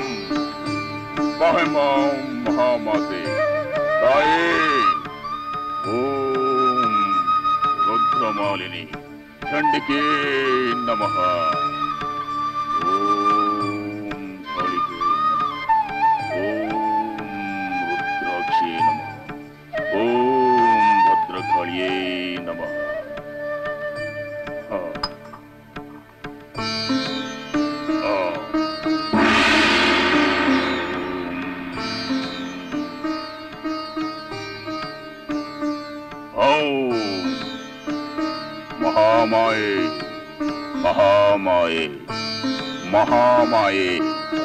Speaker 4: ಪಾಹಿ ಮಾಂ ಮಹಾಮಾತೆ ತಾಯೇ. ಓಂ ರುದ್ರಮಾಲಿನಿ ಚಂಡಿಕೆ ನಮಃ. ಓಂ ಕಾಳಿಕೆ ನಮಃ. ಓಂ ರುದ್ರಾಕ್ಷಿ ನಮಃ. ಓಂ ಭದ್ರಕಾಳಿಯೇ ನಮಃ. ಮಹಾಮಾಯೆ ಮಹಾಮಾಯೆ ಮಹಾಮಾಯೆ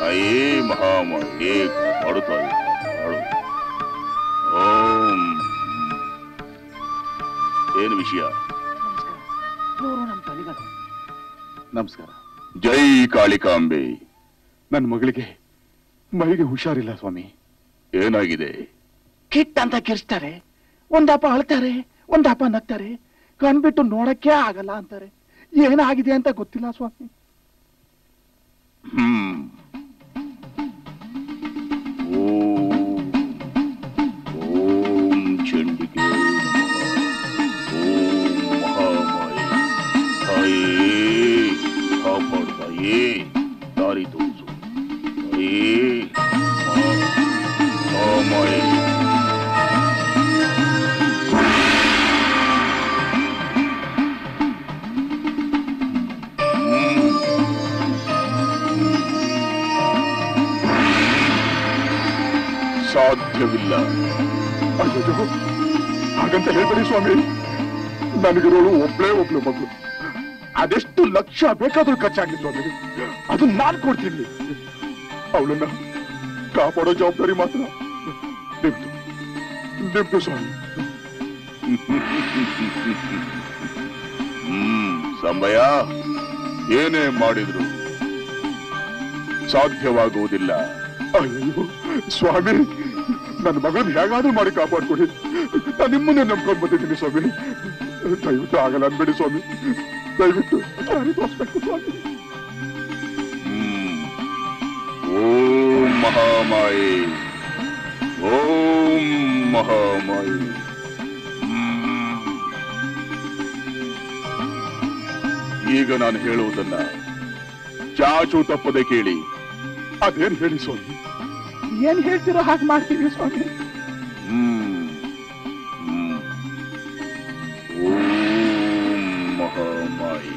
Speaker 4: ಅಯೇ ಮಹಾಮಾಯೆ ಮಾಡುತ್ತಾ ಮಾಡು. ಓಂ. ಏನು ವಿಷಯ?
Speaker 7: ನಮಸ್ಕಾರ.
Speaker 4: ಜೈ ಕಾಳಿಕಾಂಬೆ. ನನ್ನ ಮಗಳಿಗೆ ಮೈಗೆ ಹುಷಾರಿಲ್ಲ ಸ್ವಾಮಿ. ಏನಾಗಿದೆ?
Speaker 7: ಕಿಟ್ ಅಂತ ಕಿರ್ಸ್ತಾರೆ, ಒಂದಪ್ಪ ಅಳ್ತಾರೆ, ಒಂದಪ್ಪ ನಗ್ತಾರೆ, ಕಣ್ಬಿಟ್ಟು ನೋಡಕ್ಕೆ ಆಗಲ್ಲ ಅಂತಾರೆ. ಏನಾಗಿದೆ ಅಂತ ಗೊತ್ತಿಲ್ಲ ಸ್ವಾಮಿ.
Speaker 4: ಓಂ ಚಂಡಿಕೆ ಓಂ ಮಹಾಮಾಯೆ ತಾಯೇ ಕಾಪಾಡ್ತಾಯೇ ದಾರಿ ತೋರಿಸು ತಾಯೇ ಮಹಾಮಾಯೆ. ಸಾಧ್ಯವಿಲ್ಲ.
Speaker 9: ಅಯ್ಯೋ, ಹಾಗಂತ ಹೇಳ್ಬೇಡಿ ಸ್ವಾಮಿ. ನನಗಿರೋಳು ಒಬ್ಳೇ ಮಗಳು. ಅದೆಷ್ಟು ಲಕ್ಷ ಬೇಕಾದ್ರೂ ಖರ್ಚಾಗ್ಲಿ ಸ್ವಾಮಿ, ಅದು ನಾನು ಕೊಡ್ತೀನಿ. ಅವಳನ್ನ ಕಾಪಾಡೋ ಜವಾಬ್ದಾರಿ ಮಾತ್ರ ನಿಮ್ದು ಸ್ವಾಮಿ.
Speaker 4: ಸಂಬಯ, ಏನೇ ಮಾಡಿದ್ರು ಸಾಧ್ಯವಾಗುವುದಿಲ್ಲ.
Speaker 9: ಅಯ್ಯೋ ಸ್ವಾಮಿ, ನನ್ನ ಮಗನ ಹೇಗಾದ್ರೂ ಮಾಡಿ ಕಾಪಾಡ್ಕೊಡಿ. ನಾನು ನಿಮ್ಮನ್ನೇ ನಂಬ್ಕೊಂಡು ಬಂದಿದ್ದೀನಿ ಸ್ವಾಮಿ. ದಯವಿಟ್ಟು ಆಗಲ್ಲ ಅನ್ಬೇಡಿ ಸ್ವಾಮಿ. ದಯವಿಟ್ಟು ತೋರಿಸ್ಬೇಕು ಸ್ವಾಮಿ.
Speaker 4: ಓಂ ಮಹಾಮಾಯೆ ಓಂ ಮಹಾಮಾಯೆ. ಈಗ ನಾನು ಹೇಳುವುದನ್ನ ಚಾಚು ತಪ್ಪದೆ ಕೇಳಿ.
Speaker 9: ಅದೇನ್ ಹೇಳಿ ಸ್ವಾಮಿ? ಏನ್ ಹೇಳ್ತೀರೋ ಹಾಗೆ ಮಾಡ್ತೀವಿ ಸ್ವಾಮಿ.
Speaker 4: ಓಂ ಮಹಾಮಾಯೆ.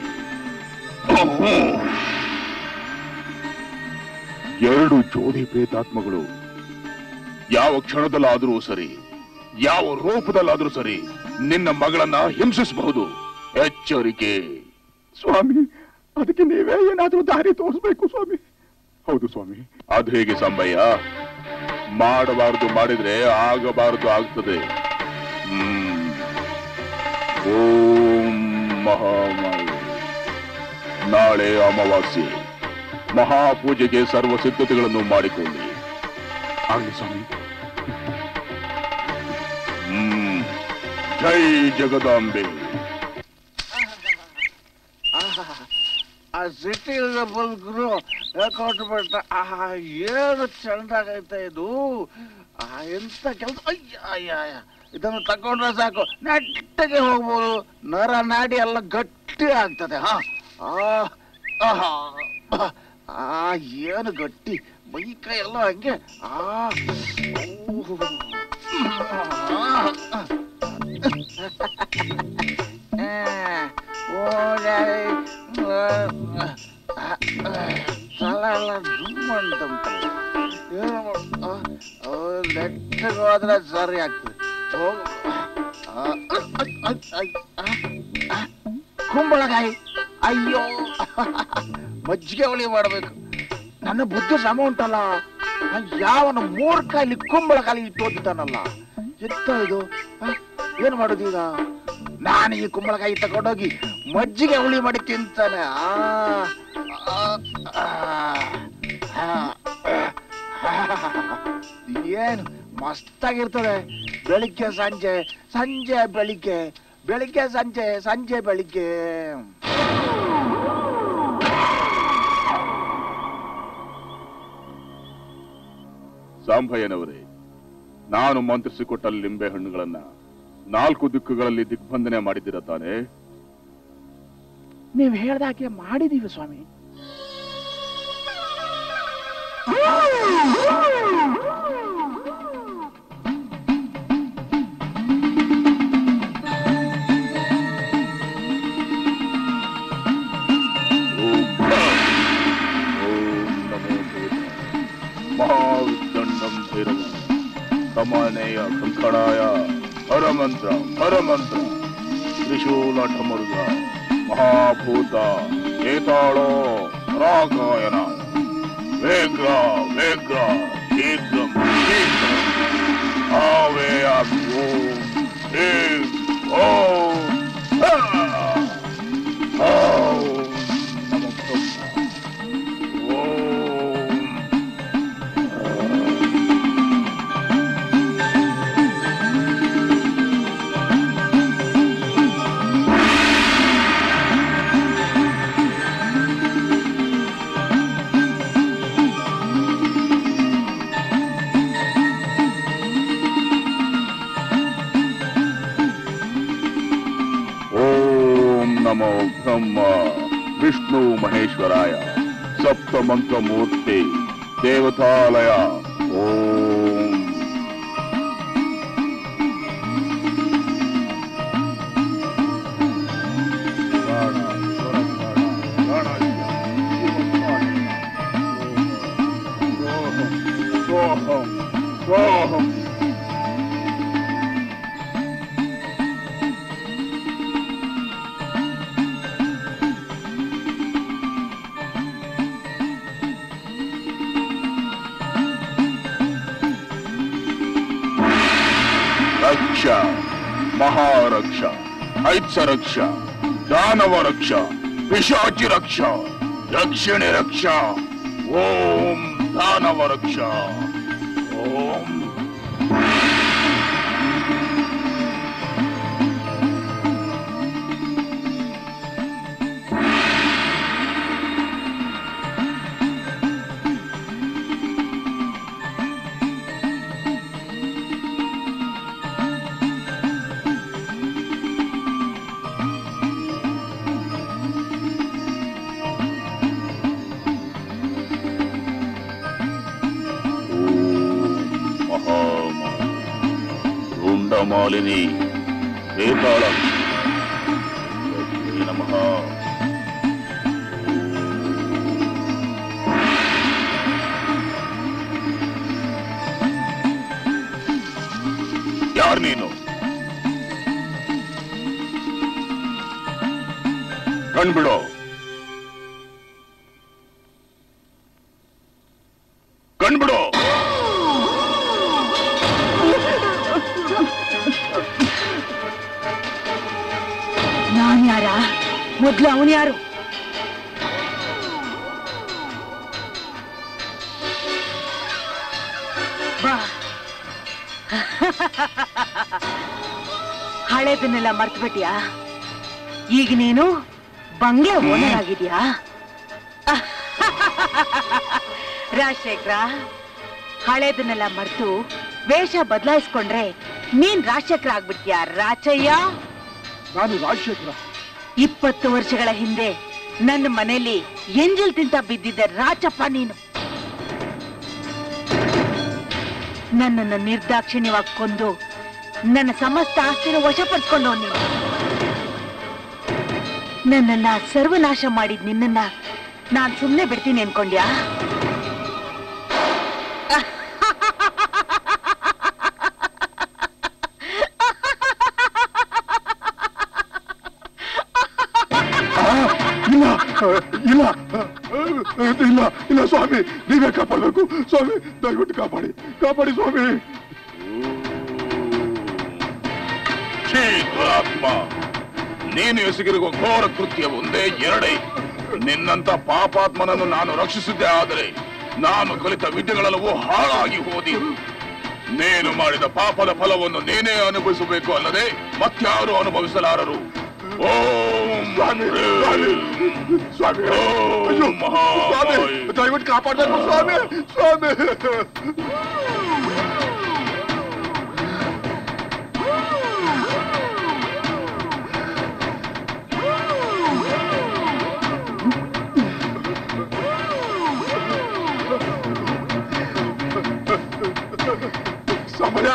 Speaker 4: ಎರಡು ಜೋಡಿ ಪ್ರೇತಾತ್ಮಗಳು ಯಾವ ಕ್ಷಣದಲ್ಲಾದರೂ ಸರಿ, ಯಾವ ರೂಪದಲ್ಲಾದರೂ ಸರಿ ನಿನ್ನ ಮಗಳನ್ನ ಹಿಂಸಿಸಬಹುದು. ಎಚ್ಚರಿಕೆ
Speaker 9: ಸ್ವಾಮಿ. ಅದಕ್ಕೆ ನೀವೇ ಏನಾದ್ರೂ ದಾರಿ ತೋರಿಸ್ಬೇಕು ಸ್ವಾಮಿ. ಹೌದು ಸ್ವಾಮಿ.
Speaker 4: ಅದು ಹೇಗೆ ಸಂಬಯ್ಯ? ಮಾಡಬಾರದು ಮಾಡಿದ್ರೆ ಆಗಬಾರದು ಆಗ್ತದೆ. ಓಂ ಮಹಾಮಾಯೆ. ನಾಳೆ ಅಮಾವಾಸ್ಯೆ. ಮಹಾಪೂಜೆಗೆ ಸರ್ವ ಸಿದ್ಧತೆಗಳನ್ನು ಮಾಡಿಕೊಳ್ಳಿ.
Speaker 9: ಆಗಲಿ ಸ್ವಾಮಿ.
Speaker 4: ಜೈ ಜಗದಾಂಬೆ.
Speaker 7: ಆ ಸಿಟಿ ಬಲ್ಕರು ಕೊಟ್ಬಿಟ್ಟ. ಏನು ಚೆಂದಾಗೈತೆ ಇದು. ಎಂತ ಕೆಲಸ. ಅಯ್ಯ, ಇದನ್ನು ತಗೊಂಡ್ರೆ ಸಾಕು, ನೆಟ್ಟಗೆ ಹೋಗ್ಬೋದು. ನರ ನಾಡಿ ಎಲ್ಲ ಗಟ್ಟಿ ಆಗ್ತದೆ. ಏನು ಗಟ್ಟಿ, ಮೈ ಕೈ ಎಲ್ಲ ಹಂಗೆ. ತಲ ಎಲ್ಲ ಜುಮ್ ಅಂತಂತ ನೆಟ್ಟಗೆ ಹೋದ್ರೆ ಸರಿ ಆಗ್ತದೆ. ಕುಂಬಳಕಾಯಿ ಅಯ್ಯೋ ಮಜ್ಜಿಗೆ ಹುಳಿ ಮಾಡ್ಬೇಕು. ನನ್ನ ಬುದ್ಧಿ ಸಮ ಉಂಟಲ್ಲ, ಯಾವನ ಮೂರ್ಖಾಲಿ ಕುಂಬಳಕಾಲಿ ಇಟ್ಟೋದಿದ್ದಾನಲ್ಲ, ಎಂತ ಇದು? ಏನ್ ಮಾಡೋದು ಈಗ? ನಾನು ಈ ಕುಂಬಳಕಾಯಿ ತಗೊಂಡೋಗಿ ಮಜ್ಜಿಗೆ ಹುಳಿ ಮಾಡಿ ತಿಂತಾನೆ. ಏನು ಮಸ್ತಾಗಿರ್ತದೆ. ಬೆಳಿಗ್ಗೆ ಸಂಜೆ, ಸಂಜೆ ಬೆಳಿಗ್ಗೆ, ಬೆಳಿಗ್ಗೆ ಸಂಜೆ, ಸಂಜೆ ಬೆಳಿಗ್ಗೆ.
Speaker 4: ಸಾಂಭಯ್ಯನವರೇ, ನಾನು ಮಂತ್ರಿಸಿಕೊಟ್ಟ ಲಿಂಬೆ ಹಣ್ಣುಗಳನ್ನ 4 ದಿಕ್ಕುಗಳಲ್ಲಿ ದಿಗ್ಬಂಧನೆ ಮಾಡಿದ್ದೀರ ತಾನೆ?
Speaker 8: ನೀವ್ ಹೇಳ್ದಾಗೆ ಮಾಡಿದೀವಿ ಸ್ವಾಮಿ.
Speaker 4: ಮಹಾವಿದಂಡಂ ಭೈರವ ಕಮಾನೇಯ ಕಂಕಣಾಯ ಹರಮಂತ್ರ ಹರಮಂತ್ರ ತ್ರಿಶೂಲಠಮರುಗ ಮಹಾಭೂತ ಏತಾಳೋ ರಾಗಾಯನ ವೇಗ ವೇಗ ಶೀಘ್ರಂ ಶೀಘ್ರಂ ಆವೇಯಾಮಿ ಓಂ ಹ್ರೀಂ ಓಂ ಓಂ ನಮಃ नमो ब्रह्म विष्णु महेश्वराय सप्त मंत्र मूर्ति देवतालय ओम रक्षा महारक्षा ऐत्स रक्षा दानव रक्षा पिशाचि रक्षा दक्षिणी रक्षा ओम दानव रक्षा ओम मालिनी वेतालक्ष्मी नमः यार नीनु कण्बिडो कण्बिडो
Speaker 1: ಯಾರ ಮೊದ್ಲು ಅವನು ಯಾರು? ಬಾ, ಹಳೇದನ್ನೆಲ್ಲ ಮರ್ತು ಬಿಟ್ಯಾ? ಈಗ ನೀನು ಬಂಗ್ಲೆ ಓನರ್ ಆಗಿದ್ಯಾ? ರಾಜಶೇಖರ, ಹಳೇದನ್ನೆಲ್ಲ ಮರ್ತು ವೇಷ ಬದಲಾಯಿಸ್ಕೊಂಡ್ರೆ ನೀನ್ ರಾಜಶೇಖರ ಆಗ್ಬಿಡ್ತೀಯ. ರಾಚಯ್ಯ,
Speaker 7: ನಾನು ರಾಜಶೇಖರ.
Speaker 1: 20 ವರ್ಷಗಳ ಹಿಂದೆ ನನ್ನ ಮನೆಯಲ್ಲಿ ಎಂಜಲ್ ತಿಂತ ಬಿದ್ದಿದ್ದ ರಾಚಪ್ಪ ನೀನು. ನನ್ನನ್ನು ನಿರ್ದಾಕ್ಷಿಣ್ಯವಾಗಿ ಕೊಂದು ನನ್ನ ಸಮಸ್ತ ಆಸ್ತಿನ ವಶಪಡಿಸ್ಕೊಂಡು ನೀನು. ನನ್ನನ್ನ ಸರ್ವನಾಶ ಮಾಡಿದ್ ನಿನ್ನನ್ನ ನಾನ್ ಸುಮ್ನೆ ಬಿಡ್ತೀನಿ ಅನ್ಕೊಂಡ್ಯಾ?
Speaker 7: ನಿಮ್ಮ
Speaker 9: ಇಲ್ಲ ಇಲ್ಲ ಇಲ್ಲ ಸ್ವಾಮಿ, ನೀವೇ ಕಾಪಾಡಬೇಕು ಸ್ವಾಮಿ, ದಯವಿಟ್ಟು ಕಾಪಾಡಿ ಕಾಪಾಡಿ ಸ್ವಾಮಿ.
Speaker 10: ಆತ್ಮ, ನೀನು ಎಸಗಿರುವ ಘೋರ ಕೃತ್ಯ ಒಂದೇ ಎರಡೇ. ನಿನ್ನಂತ ಪಾಪಾತ್ಮನನ್ನು ನಾನು ರಕ್ಷಿಸಿದ್ದೆ, ಆದರೆ ನಾನು ಕಲಿತ ವಿದ್ಯೆಗಳೆಲ್ಲವೂ ಹಾಳಾಗಿ ಹೋದಿ. ನೀನು ಮಾಡಿದ ಪಾಪದ ಫಲವನ್ನು ನೀನೇ ಅನುಭವಿಸಬೇಕು, ಅಲ್ಲದೆ ಮತ್ಯಾರು ಅನುಭವಿಸಲಾರರು. ಓಂ
Speaker 9: ಸ್ವಾಮಿ ಸ್ವಾಮಿ, ಸ್ವಾಮಿ ದಯವಿಟ್ಟು ಕಾಪಾಡಬೇಕು ಸ್ವಾಮಿ ಸ್ವಾಮಿ. ಸಮಯ